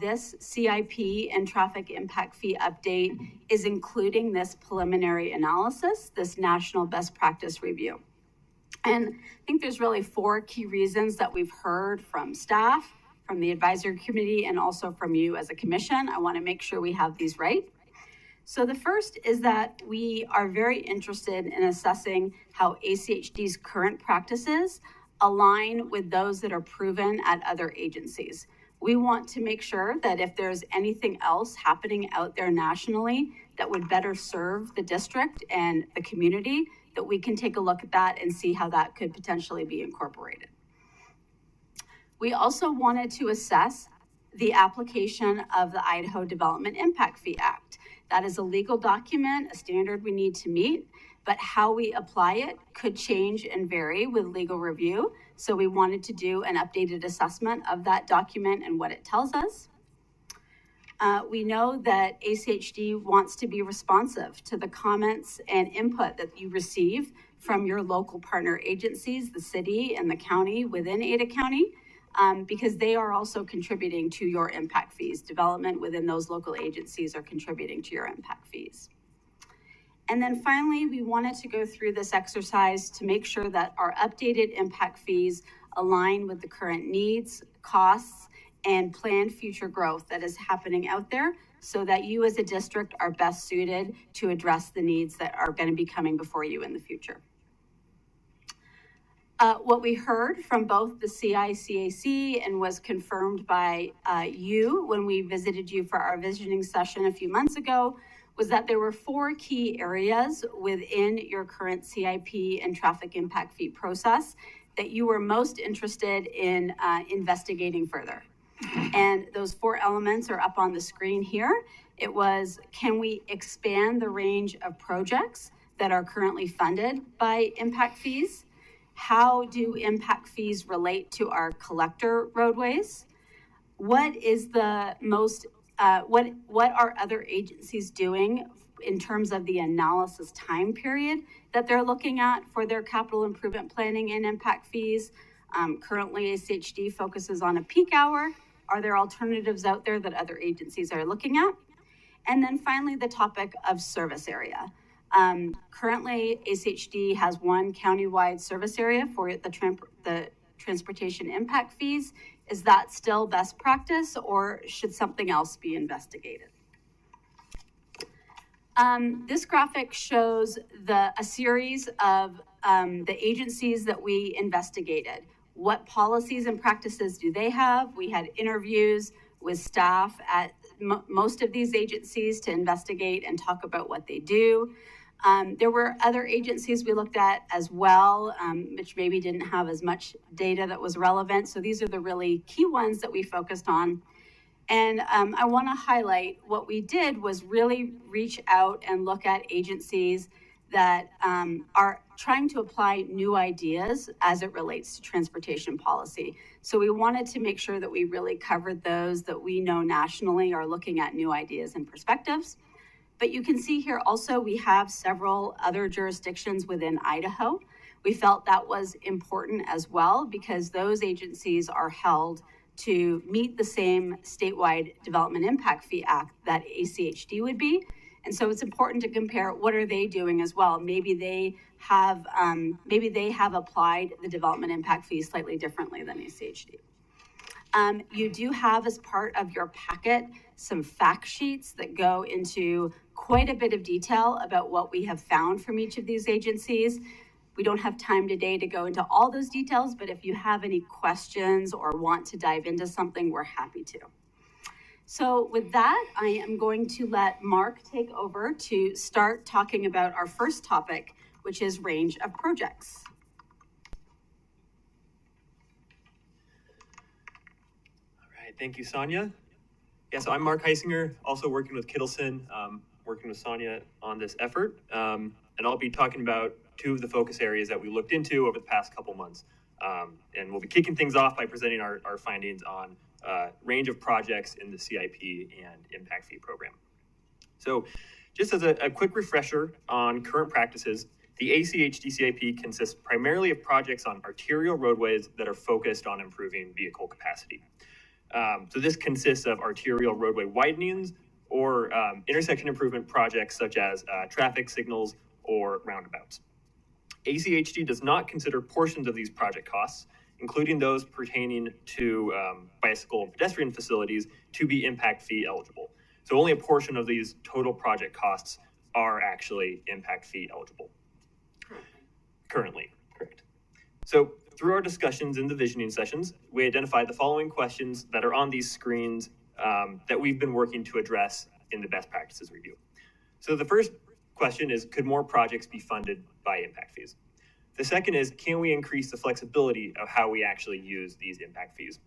this CIP and traffic impact fee update is including this preliminary analysis, this national best practice review. And I think there's really 4 key reasons that we've heard from staff, from the advisory committee, and also from you as a commission. I want to make sure we have these right. So the first is that we are very interested in assessing how ACHD's current practices align with those that are proven at other agencies. We want to make sure that if there's anything else happening out there nationally that would better serve the district and the community, that we can take a look at that and see how that could potentially be incorporated. We also wanted to assess the application of the Idaho Development Impact Fee Act. That is a legal document, a standard we need to meet, but how we apply it could change and vary with legal review. So we wanted to do an updated assessment of that document and what it tells us. We know that ACHD wants to be responsive to the comments and input that you receive from your local partner agencies, the city and the county within Ada County, because they are also contributing to your impact fees. Development within those local agencies are contributing to your impact fees. And then finally, we wanted to go through this exercise to make sure that our updated impact fees align with the current needs, costs, and plan future growth that is happening out there so that you as a district are best suited to address the needs that are going to be coming before you in the future. What we heard from both the CICAC and was confirmed by you when we visited you for our visioning session a few months ago was that there were 4 key areas within your current CIP and traffic impact fee process that you were most interested in investigating further. And those 4 elements are up on the screen here. It was, can we expand the range of projects that are currently funded by impact fees? How do impact fees relate to our collector roadways? What is the most, what are other agencies doing in terms of the analysis time period that they're looking at for their capital improvement planning and impact fees? Currently, ACHD focuses on a peak hour. Are there alternatives out there that other agencies are looking at? And then finally, the topic of service area. Currently, ACHD has 1 countywide service area for the transportation impact fees. Is that still best practice, or should something else be investigated? This graphic shows a series of the agencies that we investigated. What policies and practices do they have? We had interviews with staff at most of these agencies to investigate and talk about what they do. There were other agencies we looked at as well, which maybe didn't have as much data that was relevant. So these are the really key ones that we focused on. And I want to highlight what we did was really reach out and look at agencies that are trying to apply new ideas as it relates to transportation policy. So we wanted to make sure that we really covered those that we know nationally are looking at new ideas and perspectives. But you can see here also we have several other jurisdictions within Idaho. We felt that was important as well because those agencies are held to meet the same statewide Development Impact Fee Act that ACHD would be. And so it's important to compare what are they doing as well. Maybe they have applied the development impact fee slightly differently than ACHD. You do have as part of your packet some fact sheets that go into quite a bit of detail about what we have found from each of these agencies. We don't have time today to go into all those details, but if you have any questions or want to dive into something, we're happy to. So with that, I am going to let Mark take over to start talking about our first topic, which is range of projects. All right, thank you, Sonia. Yeah, so I'm Mark Heisinger, also working with Kittleson, working with Sonia on this effort. And I'll be talking about 2 of the focus areas that we looked into over the past couple months. And we'll be kicking things off by presenting our findings on range of projects in the CIP and impact fee program. So just as a quick refresher on current practices, the ACHD CIP consists primarily of projects on arterial roadways that are focused on improving vehicle capacity. So this consists of arterial roadway widenings or intersection improvement projects such as traffic signals or roundabouts. ACHD does not consider portions of these project costs, including those pertaining to bicycle and pedestrian facilities, to be impact fee eligible. So only a portion of these total project costs are actually impact fee eligible. Currently, correct. So through our discussions in the visioning sessions, we identified the following questions that are on these screens that we've been working to address in the best practices review. So the first question is, could more projects be funded by impact fees? The second is, can we increase the flexibility of how we actually use these impact fees?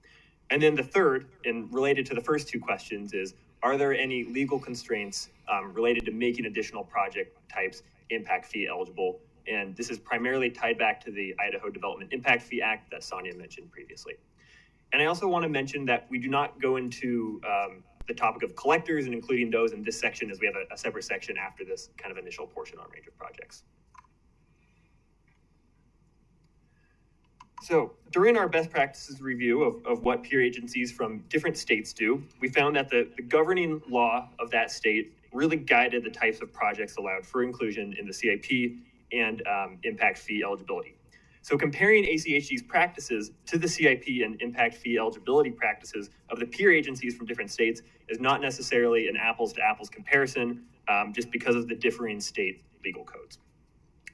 And then the third, and related to the first 2 questions, is, are there any legal constraints related to making additional project types impact fee eligible? And this is primarily tied back to the Idaho Development Impact Fee Act that Sonia mentioned previously. And I also want to mention that we do not go into the topic of collectors and including those in this section, as we have a separate section after this kind of initial portion on range of projects. So during our best practices review of what peer agencies from different states do, we found that the governing law of that state really guided the types of projects allowed for inclusion in the CIP and impact fee eligibility. So comparing ACHD's practices to the CIP and impact fee eligibility practices of the peer agencies from different states is not necessarily an apples to apples comparison, just because of the differing state legal codes.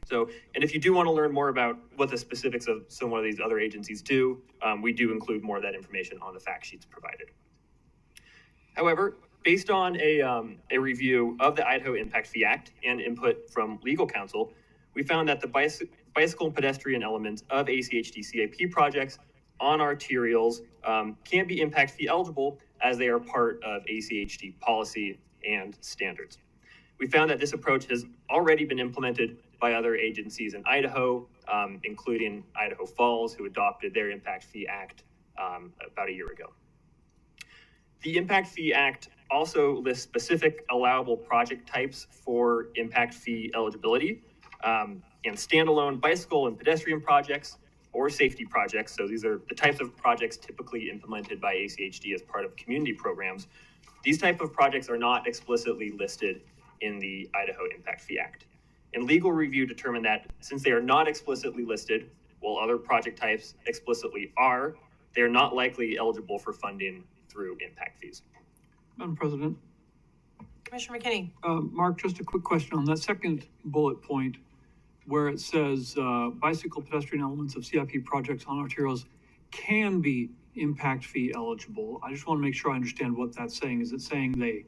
So, and if you do want to learn more about what the specifics of some of these other agencies do, we do include more of that information on the fact sheets provided. However, based on a review of the Idaho Impact Fee Act and input from legal counsel, we found that the bicycle and pedestrian elements of ACHD CIP projects on arterials can be impact fee eligible as they are part of ACHD policy and standards. We found that this approach has already been implemented by other agencies in Idaho, including Idaho Falls, who adopted their Impact Fee Act about a year ago. The Impact Fee Act also lists specific allowable project types for impact fee eligibility, and standalone bicycle and pedestrian projects or safety projects. So these are the types of projects typically implemented by ACHD as part of community programs. These type of projects are not explicitly listed in the Idaho Impact Fee Act. And legal review determined that since they are not explicitly listed, while other project types explicitly are, they are not likely eligible for funding through impact fees. Madam President. Commissioner McKinney. Mark, just a quick question on that second bullet point where it says bicycle pedestrian elements of CIP projects on arterials can be impact fee eligible. I just want to make sure I understand what that's saying. Is it saying they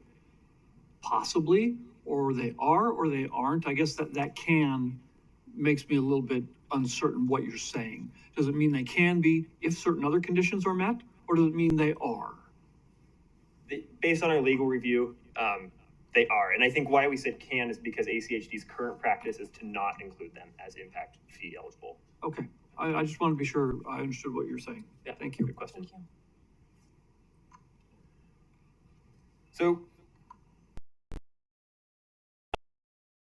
possibly, or they are, or they aren't? I guess that can makes me a little bit uncertain what you're saying. Does it mean they can be if certain other conditions are met, or does it mean they are? Based on our legal review, they are. And I think why we said can is because ACHD's current practice is to not include them as impact fee eligible. Okay. I just want to be sure I understood what you're saying. Yeah, thank you. Good question. Thank you. So,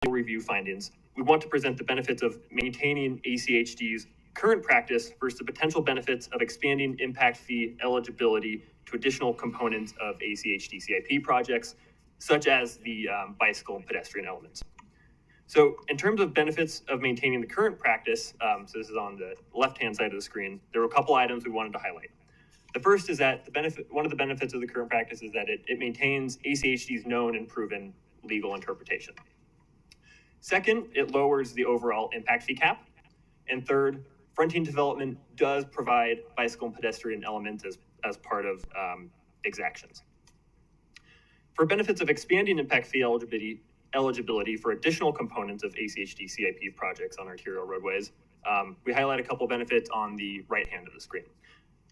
review findings, we want to present the benefits of maintaining ACHD's current practice versus the potential benefits of expanding impact fee eligibility to additional components of ACHD CIP projects, such as the bicycle and pedestrian elements. So in terms of benefits of maintaining the current practice, so this is on the left-hand side of the screen, there were a couple items we wanted to highlight. The first is that one of the benefits of the current practice is that it maintains ACHD's known and proven legal interpretation. Second, it lowers the overall impact fee cap. And third, fronting development does provide bicycle and pedestrian elements as part of exactions. For benefits of expanding impact fee eligibility for additional components of ACHD CIP projects on arterial roadways, we highlight a couple benefits on the right hand of the screen.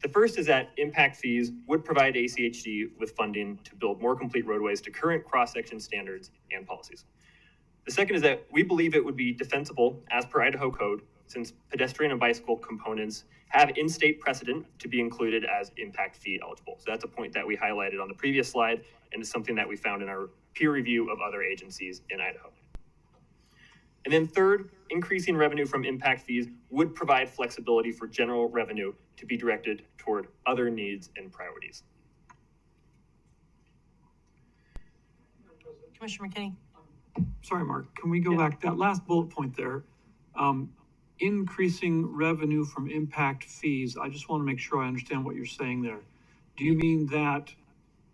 The first is that impact fees would provide ACHD with funding to build more complete roadways to current cross-section standards and policies. The second is that we believe it would be defensible as per Idaho code, since pedestrian and bicycle components have in-state precedent to be included as impact fee eligible. So that's a point that we highlighted on the previous slide, and is something that we found in our peer review of other agencies in Idaho. And then third, increasing revenue from impact fees would provide flexibility for general revenue to be directed toward other needs and priorities. Commissioner McKinney. Sorry, Mark, can we go back? That last bullet point there, increasing revenue from impact fees. I just want to make sure I understand what you're saying there. Do you mean that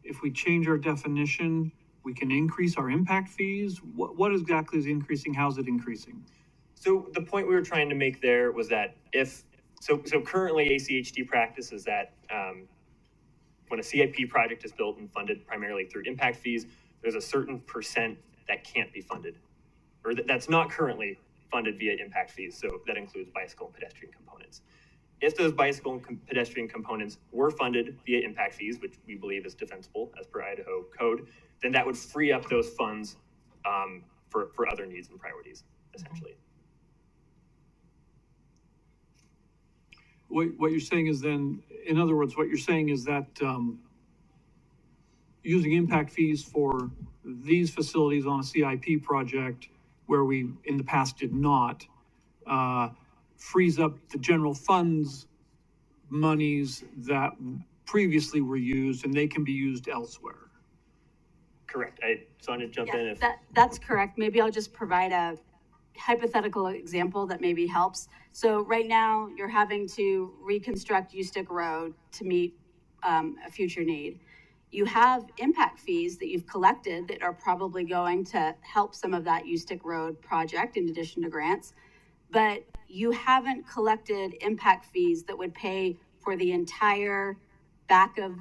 if we change our definition, we can increase our impact fees? What exactly is increasing? How's it increasing? So the point we were trying to make there was that so currently ACHD practice is that when a CIP project is built and funded primarily through impact fees, there's a certain percent that can't be funded, or that's not currently funded via impact fees. So that includes bicycle and pedestrian components. If those bicycle and pedestrian components were funded via impact fees, which we believe is defensible as per Idaho code, then that would free up those funds for other needs and priorities, essentially. What you're saying is then, in other words, what you're saying is that using impact fees for these facilities on a CIP project where we in the past did not, frees up the general funds monies that previously were used, and they can be used elsewhere. Correct. Sonia, jump in if... That's correct. Maybe I'll just provide a hypothetical example that maybe helps. So right now, you're having to reconstruct Ustick Road to meet a future need. You have impact fees that you've collected that are probably going to help some of that Ustick Road project in addition to grants, but you haven't collected impact fees that would pay for the entire back of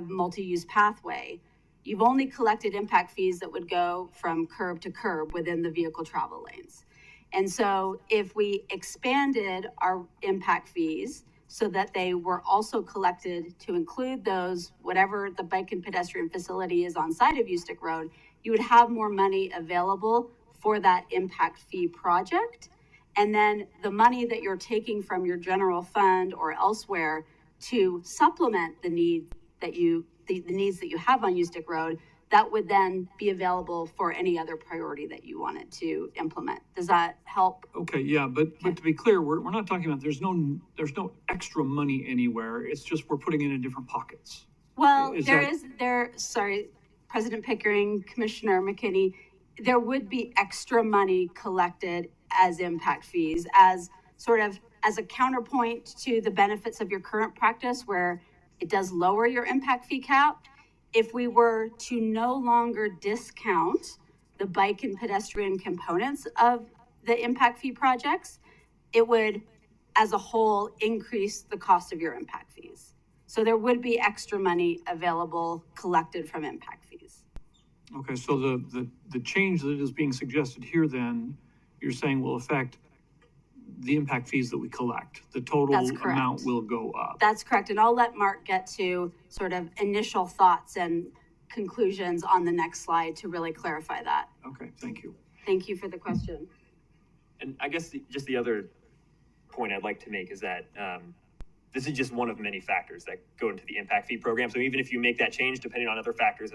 multi-use pathway. You've only collected impact fees that would go from curb to curb within the vehicle travel lanes. And so if we expanded our impact fees so that they were also collected to include those, whatever the bike and pedestrian facility is on side of Ustick Road, you would have more money available for that impact fee project. And then the money that you're taking from your general fund or elsewhere to supplement the needs that you have on Ustick Road, that would then be available for any other priority that you wanted to implement. Does that help? Okay, yeah, but to be clear, we're not talking about, there's no extra money anywhere. It's just we're putting it in different pockets. Well, sorry, President Pickering, Commissioner McKinney, there would be extra money collected as impact fees, as a counterpoint to the benefits of your current practice where it does lower your impact fee cap. If we were to no longer discount the bike and pedestrian components of the impact fee projects, it would, as a whole, increase the cost of your impact fees. So there would be extra money available collected from impact fees. Okay, so the change that is being suggested here then, you're saying will affect the impact fees that we collect. The total amount will go up. That's correct. And I'll let Mark get to sort of initial thoughts and conclusions on the next slide to really clarify that. Okay, thank you. Thank you for the question. And I guess just the other point I'd like to make is that this is just one of many factors that go into the impact fee program. So even if you make that change, depending on other factors,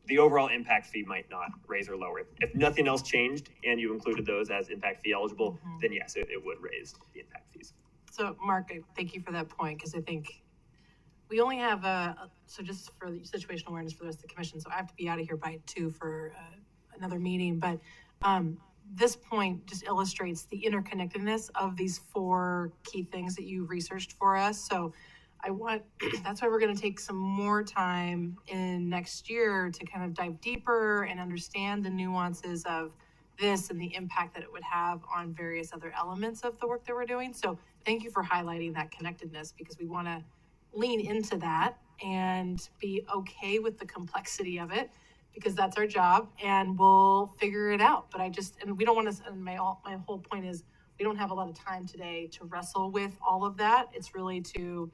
the overall impact fee might not raise or lower. If nothing else changed and you included those as impact fee eligible, then yes, it would raise the impact fees. So Mark, thank you for that point, because I think we only have so just for the situational awareness for the rest of the commission, so I have to be out of here by 2 for another meeting, but this point just illustrates the interconnectedness of these 4 key things that you researched for us. So that's why we're going to take some more time in next year to kind of dive deeper and understand the nuances of this and the impact that it would have on various other elements of the work that we're doing. So thank you for highlighting that connectedness, because we want to lean into that and be okay with the complexity of it, because that's our job and we'll figure it out. But and we don't want to, and my whole point is we don't have a lot of time today to wrestle with all of that. It's really to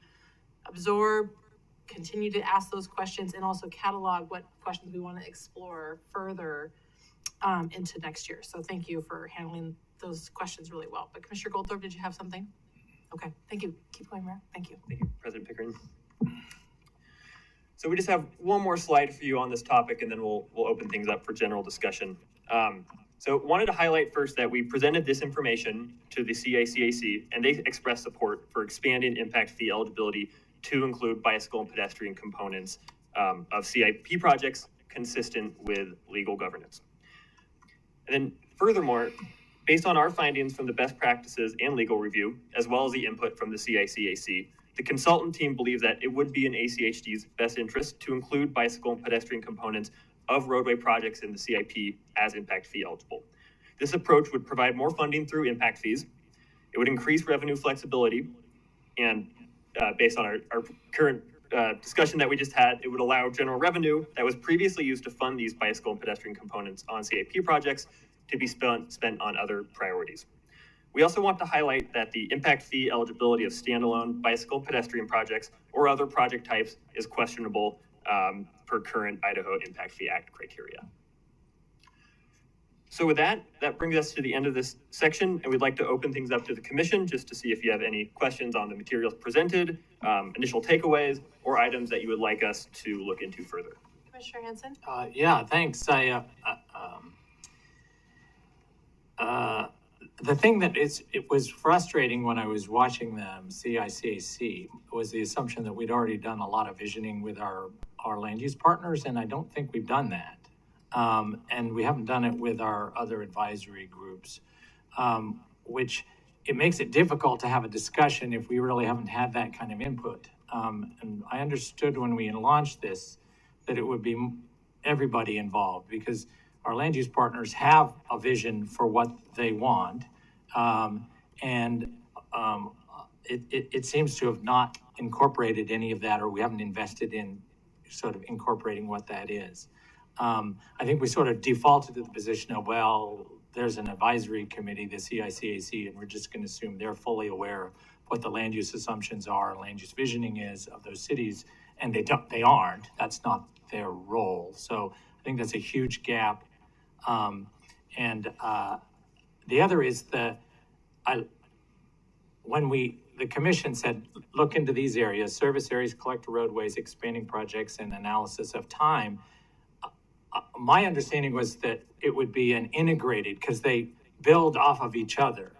absorb, continue to ask those questions, and also catalog what questions we want to explore further into next year. So thank you for handling those questions really well. But Commissioner Goldthorpe, did you have something? Okay, thank you. Keep going, Mayor. Thank you. Thank you, President Pickering. So we just have one more slide for you on this topic, and then we'll open things up for general discussion. So wanted to highlight first that we presented this information to the CACAC, and they expressed support for expanding impact fee eligibility to include bicycle and pedestrian components of CIP projects consistent with legal governance. And then furthermore, based on our findings from the best practices and legal review, as well as the input from the CICAC, the consultant team believes that it would be in ACHD's best interest to include bicycle and pedestrian components of roadway projects in the CIP as impact fee eligible. This approach would provide more funding through impact fees. It would increase revenue flexibility, and based on our current discussion that we just had, it would allow general revenue that was previously used to fund these bicycle and pedestrian components on CIP projects to be spent on other priorities. We also want to highlight that the impact fee eligibility of standalone bicycle pedestrian projects or other project types is questionable per current Idaho Impact Fee Act criteria. So with that brings us to the end of this section, and we'd like to open things up to the commission just to see if you have any questions on the materials presented, initial takeaways, or items that you would like us to look into further. Commissioner Hanson? Yeah, thanks. The thing that it was frustrating when I was watching them, CICAC, was the assumption that we'd already done a lot of visioning with our land use partners, and I don't think we've done that. And we haven't done it with our other advisory groups, which it makes it difficult to have a discussion if we really haven't had that kind of input. And I understood when we launched this that it would be everybody involved, because our land use partners have a vision for what they want. It seems to have not incorporated any of that, or we haven't invested in sort of incorporating what that is. I think we sort of defaulted to the position of, well, there's an advisory committee, the CICAC, and we're just going to assume they're fully aware of what the land use assumptions are, land use visioning is of those cities, and they aren't. That's not their role. So I think that's a huge gap. The other is the commission said, look into these areas, service areas, collector roadways, expanding projects, and analysis of time. My understanding was that it would be an integrated, because they build off of each other.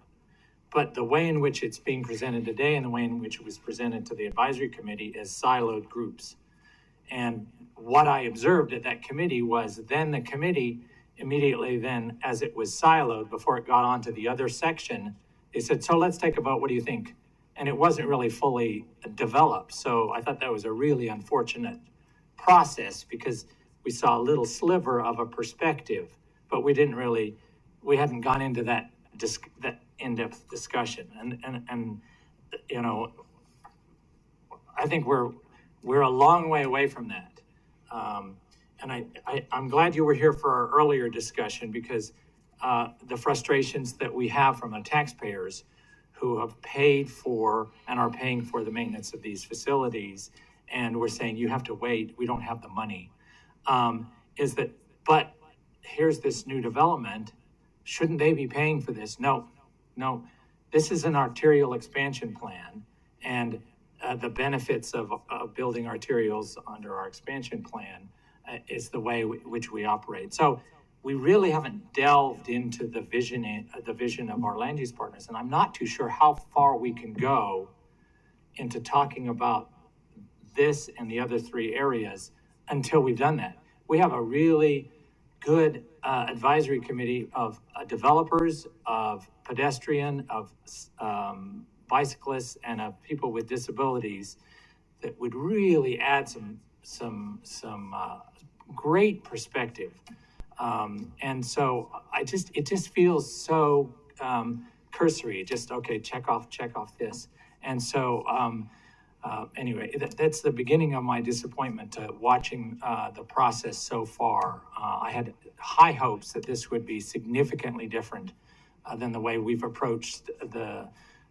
But the way in which it's being presented today and the way in which it was presented to the advisory committee is siloed groups. And what I observed at that committee was then the committee immediately then, as it was siloed, before it got onto the other section, they said, so let's take a vote, what do you think? And it wasn't really fully developed. So I thought that was a really unfortunate process, because we saw a little sliver of a perspective, but we hadn't gone into that in-depth discussion. And you know, I think we're a long way away from that. And I'm glad you were here for our earlier discussion, because the frustrations that we have from the taxpayers who have paid for and are paying for the maintenance of these facilities, and we're saying, you have to wait, we don't have the money, is that, but here's this new development, shouldn't they be paying for this? No, this is an arterial expansion plan, and the benefits of building arterials under our expansion plan is the way which we operate. So we really haven't delved into the vision of our land use partners, and I'm not too sure how far we can go into talking about this and the other three areas until we've done that. We have a really good advisory committee of developers, of pedestrian, of bicyclists, and of people with disabilities that would really add some great perspective. And so it just feels so cursory, just, okay, check off this. And so anyway, that's the beginning of my disappointment watching the process so far. I had high hopes that this would be significantly different than the way we've approached the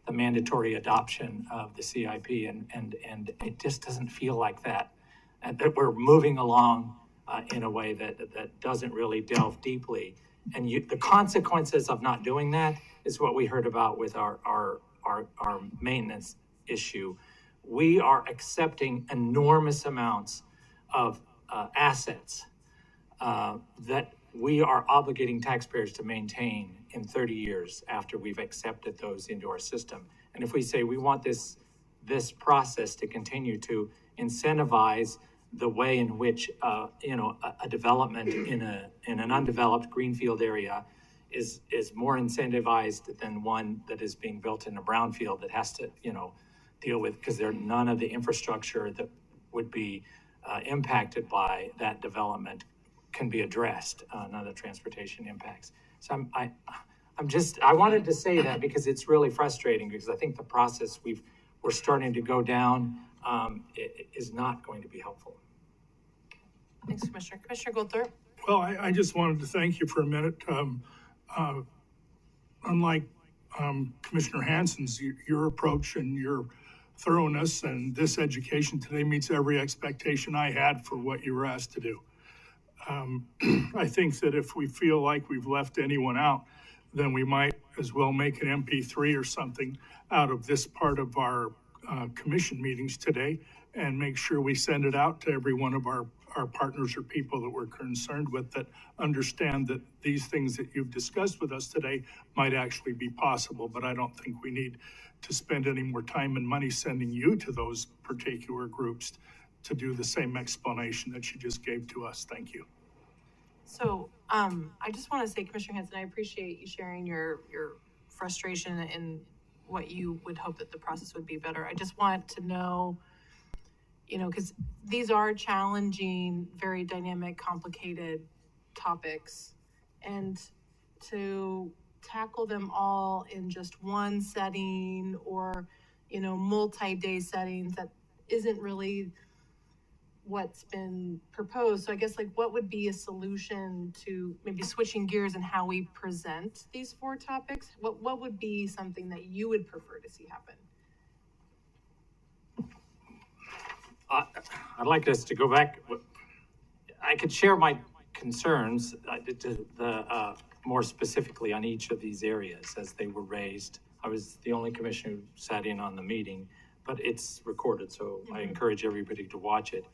mandatory adoption of the CIP, and it just doesn't feel like that. And that we're moving along in a way that doesn't really delve deeply. And the consequences of not doing that is what we heard about with our maintenance issue. We are accepting enormous amounts of assets that we are obligating taxpayers to maintain in 30 years after we've accepted those into our system. And if we say we want this process to continue to incentivize the way in which a development in an undeveloped greenfield area is more incentivized than one that is being built in a brownfield that has to deal with, because there none of the infrastructure that would be impacted by that development can be addressed, none of the transportation impacts. So I wanted to say that because it's really frustrating, because I think the process we're starting to go down is not going to be helpful. Thanks, Commissioner. Commissioner Goldthorpe. Well, I just wanted to thank you for a minute. Unlike Commissioner Hansen's, your approach and your thoroughness and this education today meets every expectation I had for what you were asked to do. I think that if we feel like we've left anyone out, then we might as well make an MP3 or something out of this part of our commission meetings today and make sure we send it out to every one of our partners or people that we're concerned with, that understand that these things that you've discussed with us today might actually be possible. But I don't think we need to spend any more time and money sending you to those particular groups to do the same explanation that you just gave to us. Thank you. So, I just want to say, Commissioner Hanson, I appreciate you sharing your frustration and what you would hope that the process would be better. I just want to know, you know, because these are challenging, very dynamic, complicated topics, and to tackle them all in just one setting or, you know, multi-day settings, that isn't really what's been proposed. So I guess, like, what would be a solution to maybe switching gears in how we present these 4 topics? What would be something that you would prefer to see happen? I'd like us to go back. I could share my concerns more specifically on each of these areas as they were raised. I was the only commissioner who sat in on the meeting, but it's recorded, so I encourage everybody to watch it.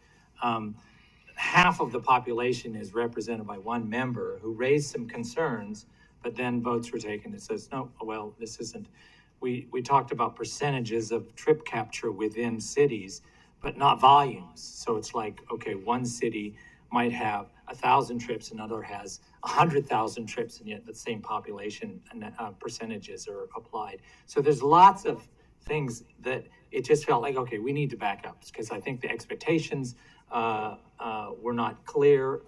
Half of the population is represented by one member who raised some concerns, but then votes were taken that says, no, well, this isn't. We talked about percentages of trip capture within cities, but not volumes. So it's like, okay, one city might have 1,000 trips, another has 100,000 trips, and yet the same population and percentages are applied. So there's lots of things that it just felt like, okay, we need to back up, because I think the expectations were not clear.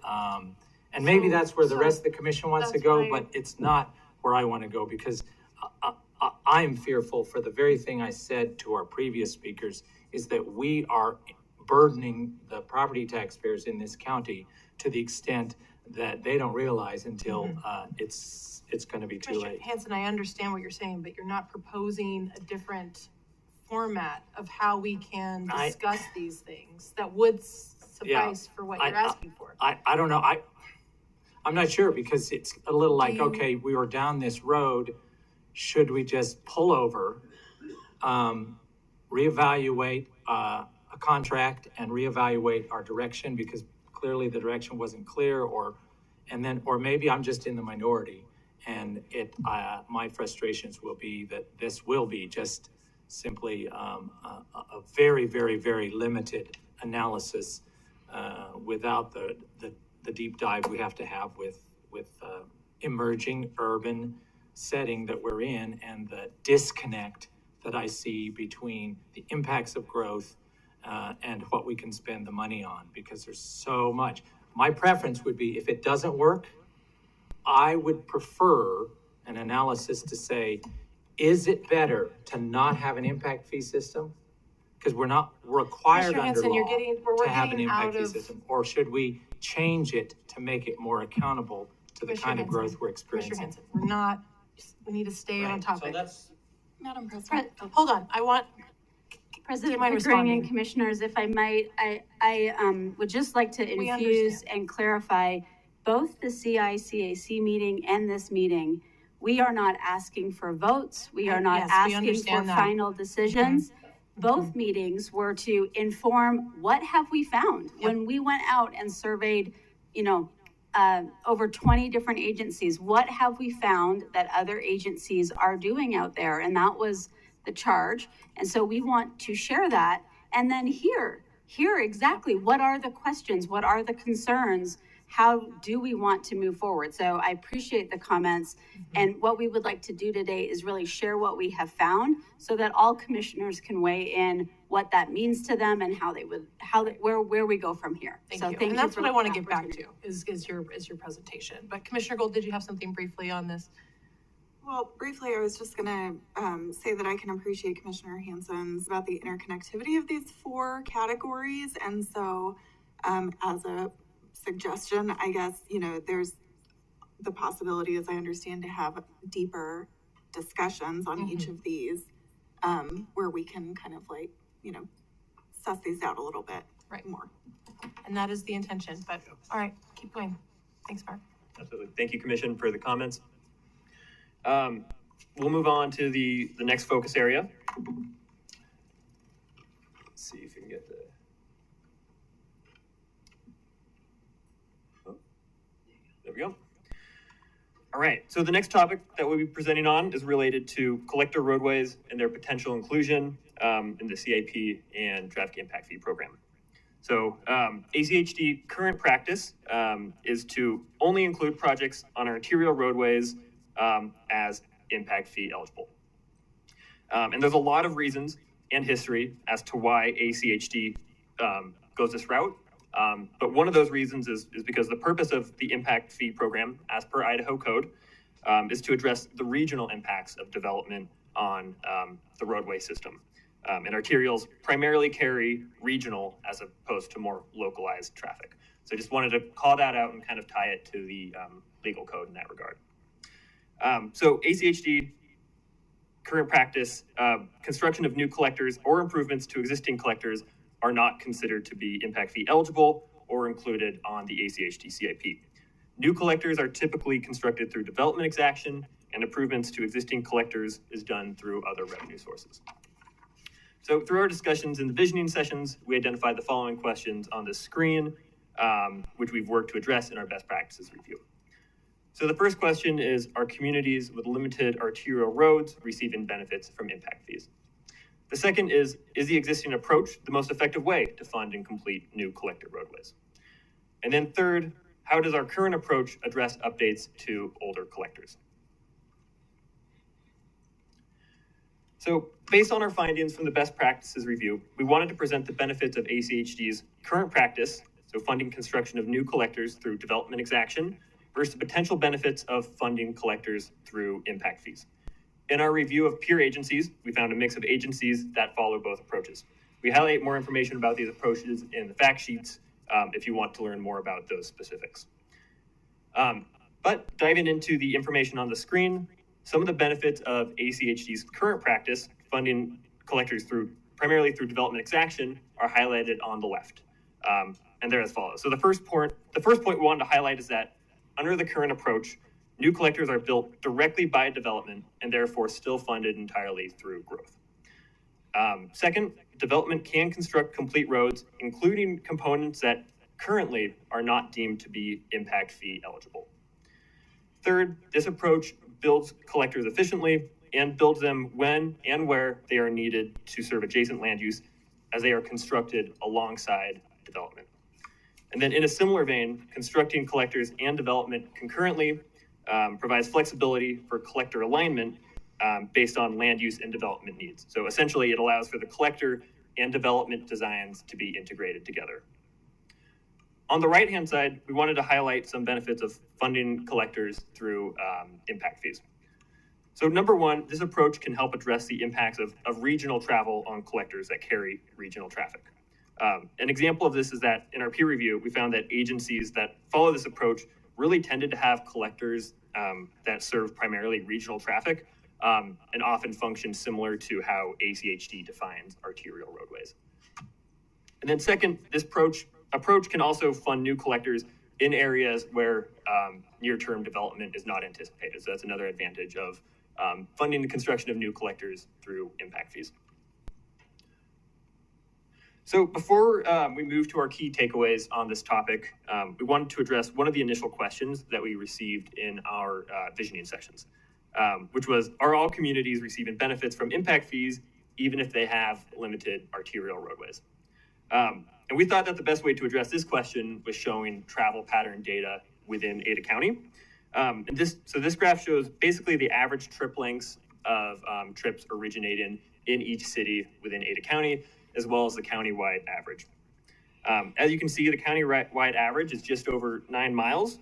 And maybe that's where the rest of the commission wants to go, but it's not where I want to go, because I'm fearful for the very thing I said to our previous speakers, is that we are burdening the property taxpayers in this county to the extent that they don't realize until it's going to be too late. Hanson, I understand what you're saying, but you're not proposing a different format of how we can discuss these things that would suffice for what you're asking for. I don't know. I'm not sure, because it's a little like, okay, we were down this road. Should we just pull over, reevaluate a contract and reevaluate our direction, because clearly the direction wasn't clear, or maybe I'm just in the minority, and my frustrations will be that this will be just simply a very, very, very limited analysis without the deep dive we have to have with emerging urban setting that we're in, and the disconnect that I see between the impacts of growth and what we can spend the money on, because there's so much. My preference would be, if it doesn't work, I would prefer an analysis to say, is it better to not have an impact fee system? Because we're not required under law to have an impact fee system. Or should we change it to make it more accountable to the kind of growth we're experiencing? We need to stay on topic. So that's, Madam President. Hold on, I want President Pickering and Commissioners, if I might, I would just like to infuse and clarify both the CICAC meeting and this meeting. We are not asking for votes. We are not asking for final decisions. Both meetings were to inform, what have we found? When we went out and surveyed, over 20 different agencies, what have we found that other agencies are doing out there? And that was the charge. And so we want to share that, and then hear exactly what are the questions, what are the concerns, how do we want to move forward? So I appreciate the comments, and what we would like to do today is really share what we have found, so that all commissioners can weigh in what that means to them and where we go from here. Thank you. And that's what I want to get back to is your presentation. But Commissioner Gold, did you have something briefly on this? Well, briefly, I was just going to say that I can appreciate Commissioner Hanson's about the interconnectivity of these 4 categories. And so as a suggestion, I guess, there's the possibility, as I understand, to have deeper discussions on each of these where we can kind of suss these out a little bit more. And that is the intention, but all right, keep going. Thanks, Mark. Absolutely. Thank you, Commission, for the comments. We'll move on to the next focus area. Let's see if we can get the... Oh, there we go. All right, so the next topic that we'll be presenting on is related to collector roadways and their potential inclusion in the CIP and traffic impact fee program. So ACHD current practice is to only include projects on arterial roadways as impact fee eligible. And there's a lot of reasons and history as to why ACHD goes this route. But one of those reasons is because the purpose of the impact fee program, as per Idaho code, is to address the regional impacts of development on the roadway system. And arterials primarily carry regional as opposed to more localized traffic. So I just wanted to call that out and kind of tie it to the legal code in that regard. So ACHD current practice, construction of new collectors or improvements to existing collectors are not considered to be impact fee eligible or included on the ACHD CIP. New collectors are typically constructed through development exaction, and improvements to existing collectors is done through other revenue sources. So through our discussions in the visioning sessions, we identified the following questions on the screen, which we've worked to address in our best practices review. So the first question is, are communities with limited arterial roads receiving benefits from impact fees? The second is the existing approach the most effective way to fund and complete new collector roadways? And then third, how does our current approach address updates to older collectors? So based on our findings from the best practices review, we wanted to present the benefits of ACHD's current practice, so funding construction of new collectors through development exaction, versus the potential benefits of funding collectors through impact fees. In our review of peer agencies, we found a mix of agencies that follow both approaches. We highlight more information about these approaches in the fact sheets if you want to learn more about those specifics. But diving into the information on the screen, some of the benefits of ACHD's current practice, funding collectors primarily through development exaction, are highlighted on the left. And they're as follows. So the first point we wanted to highlight is that under the current approach, new collectors are built directly by development and therefore still funded entirely through growth. Second, development can construct complete roads, including components that currently are not deemed to be impact fee eligible. Third, this approach builds collectors efficiently and builds them when and where they are needed to serve adjacent land use as they are constructed alongside development. And then in a similar vein, constructing collectors and development concurrently provides flexibility for collector alignment based on land use and development needs. So essentially it allows for the collector and development designs to be integrated together. On the right-hand side, we wanted to highlight some benefits of funding collectors through impact fees. So number one, this approach can help address the impacts of regional travel on collectors that carry regional traffic. An example of this is that in our peer review, we found that agencies that follow this approach really tended to have collectors that serve primarily regional traffic and often function similar to how ACHD defines arterial roadways. And then second, this approach can also fund new collectors in areas where near-term development is not anticipated. So that's another advantage of funding the construction of new collectors through impact fees. So before we move to our key takeaways on this topic, we wanted to address one of the initial questions that we received in our visioning sessions, which was, are all communities receiving benefits from impact fees, even if they have limited arterial roadways? And we thought that the best way to address this question was showing travel pattern data within Ada County. So this graph shows basically the average trip lengths of trips originating in each city within Ada County, as well as the county-wide average. As you can see, the county-wide average is just over 9 miles,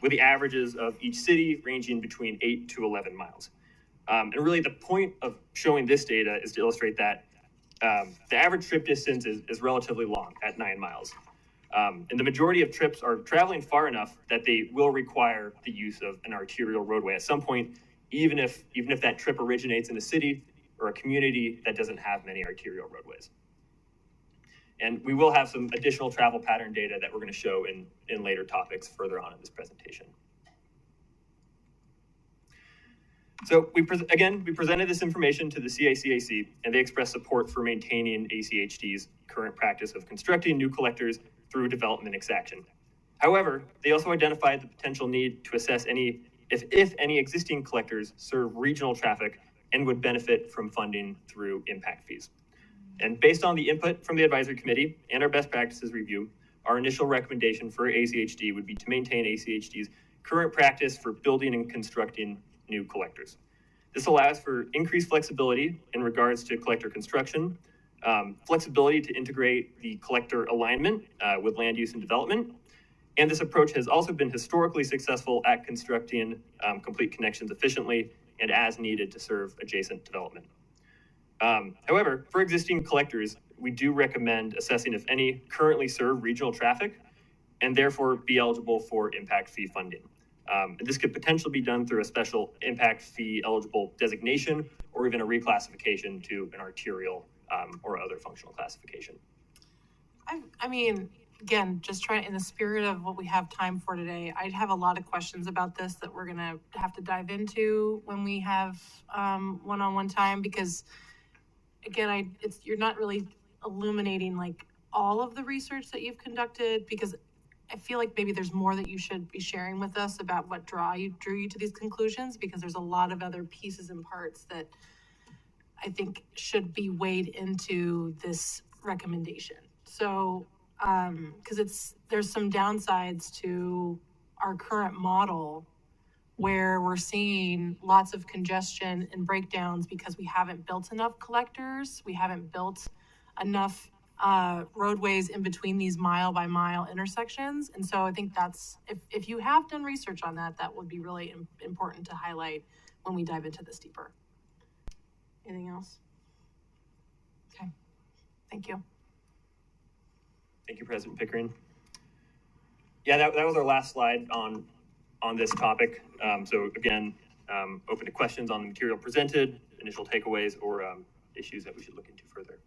with the averages of each city ranging between 8 to 11 miles. And really the point of showing this data is to illustrate that the average trip distance is relatively long at 9 miles. And the majority of trips are traveling far enough that they will require the use of an arterial roadway at some point, even if that trip originates in a city or a community that doesn't have many arterial roadways. And we will have some additional travel pattern data that we're going to show in later topics further on in this presentation. So we presented this information to the CACAC, and they expressed support for maintaining ACHD's current practice of constructing new collectors through development exaction. However, they also identified the potential need to assess if any existing collectors serve regional traffic and would benefit from funding through impact fees. And based on the input from the advisory committee and our best practices review, our initial recommendation for ACHD would be to maintain ACHD's current practice for building and constructing new collectors. This allows for increased flexibility in regards to collector construction, flexibility to integrate the collector alignment with land use and development. And this approach has also been historically successful at constructing complete connections efficiently and as needed to serve adjacent development. However, for existing collectors, we do recommend assessing if any currently serve regional traffic and therefore be eligible for impact fee funding. This could potentially be done through a special impact fee eligible designation or even a reclassification to an arterial or other functional classification. I mean, again, just trying in the spirit of what we have time for today, I'd have a lot of questions about this that we're gonna have to dive into when we have one-on-one time, because again, you're not really illuminating like all of the research that you've conducted, because I feel like maybe there's more that you should be sharing with us about what drew you to these conclusions, because there's a lot of other pieces and parts that I think should be weighed into this recommendation. So, because there's some downsides to our current model where we're seeing lots of congestion and breakdowns because we haven't built enough collectors, we haven't built enough roadways in between these mile by mile intersections. And so I think that's, if you have done research on that, that would be really important to highlight when we dive into this deeper. Anything else? Okay, thank you. Thank you, President Pickering. Yeah, that was our last slide on this topic. So again, open to questions on the material presented, initial takeaways, or issues that we should look into further.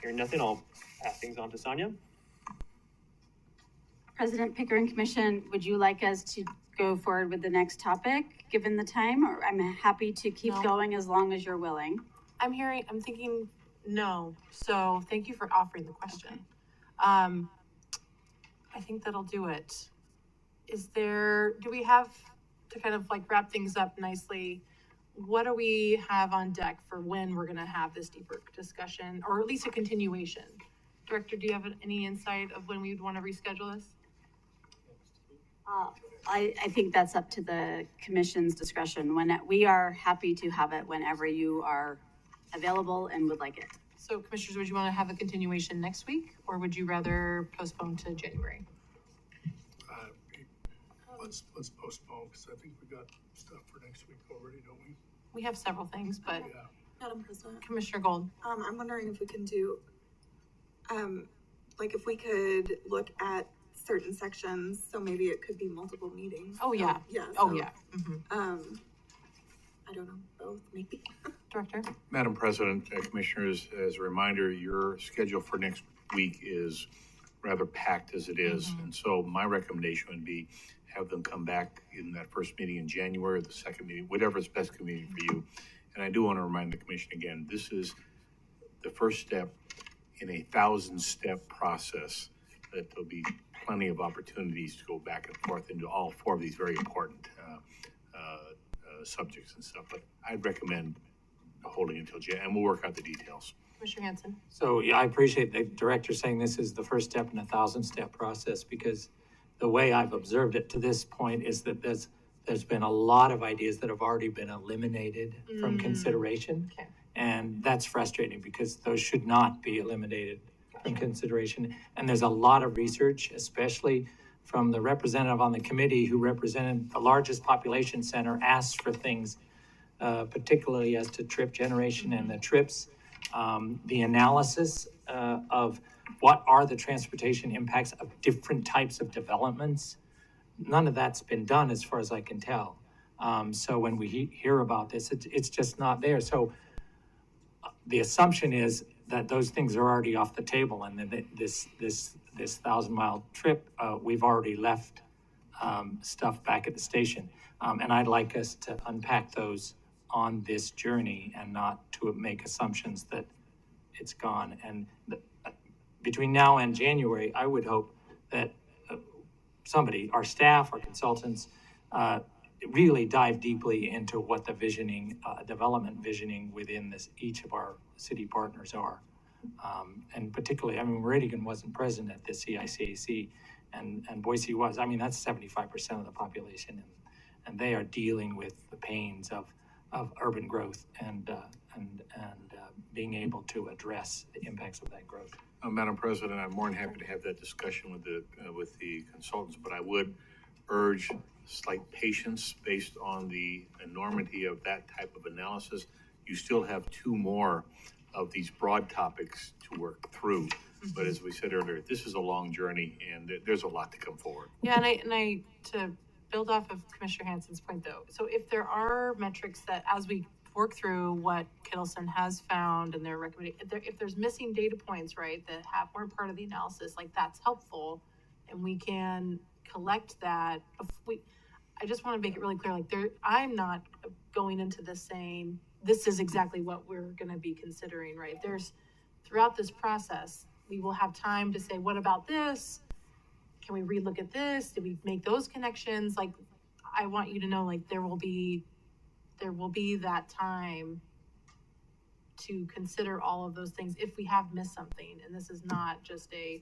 Hearing nothing, I'll pass things on to Sonia. President Pickering Commission, would you like us to go forward with the next topic, given the time, or I'm happy to keep going as long as you're willing? I'm thinking no. So thank you for offering the question. Okay. I think that'll do it. Do we have to kind of like wrap things up nicely? What do we have on deck for when we're going to have this deeper discussion, or at least a continuation? Director, do you have any insight of when we would want to reschedule this? I think that's up to the commission's discretion. We are happy to have it whenever you are available and would like it. So commissioners, would you want to have a continuation next week, or would you rather postpone to January? Let's postpone, because I think we got stuff for next week already, don't we? We have several things, but yeah. Madam President. Commissioner Gold. I'm wondering if we can do, like if we could look at certain sections, so maybe it could be multiple meetings. Oh yeah. Yeah. Oh yeah. I don't know, both maybe. Director. Madam President, Commissioners, as a reminder, your schedule for next week is rather packed as it is. And so my recommendation would be have them come back in that first meeting in January or the second meeting, whatever is best convenient for you. And I do want to remind the Commission again, this is the first step in a 1,000-step process, that there'll be plenty of opportunities to go back and forth into all four of these very important subjects and stuff. But I'd recommend holding until January, and we'll work out the details. Commissioner Hanson. So yeah, I appreciate the director saying this is the first step in a 1,000-step process, because the way I've observed it to this point is that there's been a lot of ideas that have already been eliminated from consideration. Okay. And that's frustrating, because those should not be eliminated from consideration. And there's a lot of research, especially from the representative on the committee who represented the largest population center, asked for things, particularly as to trip generation and the trips, the analysis of what are the transportation impacts of different types of developments. None of that's been done as far as I can tell. So when we hear about this, it's just not there. So the assumption is that those things are already off the table, and that this 1,000-mile trip, we've already left stuff back at the station. And I'd like us to unpack those on this journey and not to make assumptions that it's gone. And between now and January, I would hope that somebody, our staff, our consultants, really dive deeply into what the visioning, development visioning within this, each of our city partners are. And particularly, I mean, Meridian wasn't present at the CICAC, and Boise was. I mean, that's 75% of the population, and they are dealing with the pains of urban growth and being able to address the impacts of that growth. Madam President, I'm more than happy to have that discussion with the consultants, but I would urge slight patience based on the enormity of that type of analysis. You still have two more of these broad topics to work through. But as we said earlier, this is a long journey, and there's a lot to come forward. Yeah, and I to build off of Commissioner Hansen's point though, so if there are metrics that as we work through what Kittleson has found and their recommendation, if there's missing data points, right, that weren't part of the analysis, like that's helpful, and we can collect that. I just want to make it really clear, like I'm not going into this saying this is exactly what we're going to be considering, right? Throughout this process, we will have time to say, what about this? Can we relook at this? Did we make those connections? Like, I want you to know, like, there will be that time to consider all of those things if we have missed something. And this is not just a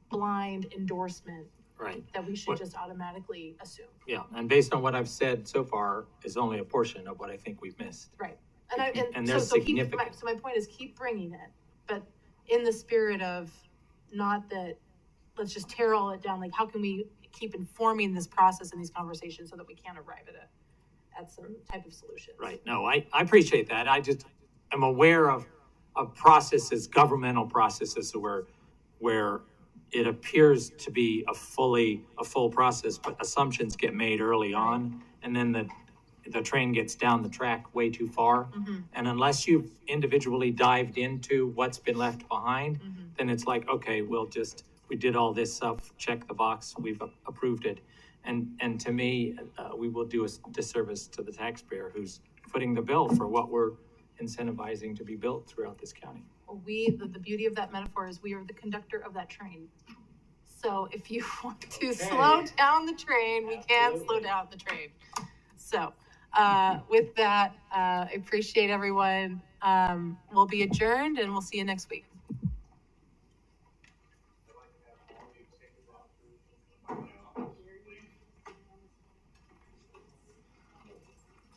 blind endorsement, right, that we should just automatically assume. Yeah, and based on what I've said so far is only a portion of what I think we've missed. Right. And there's significant. So my point is keep bringing it, but in the spirit of not that, let's just tear all it down. Like, how can we keep informing this process and these conversations so that we can arrive at some type of solution? Right. No, I appreciate that. I'm aware of processes, governmental processes where it appears to be a full process, but assumptions get made early on, and then the train gets down the track way too far. Mm-hmm. And unless you've individually dived into what's been left behind, then it's like, okay, we did all this stuff, check the box, we've approved it. And to me, we will do a disservice to the taxpayer who's footing the bill for what we're incentivizing to be built throughout this county. Well, the beauty of that metaphor is we are the conductor of that train. So if you want to slow down the train, we can slow down the train. So with that, I appreciate everyone. We'll be adjourned and we'll see you next week.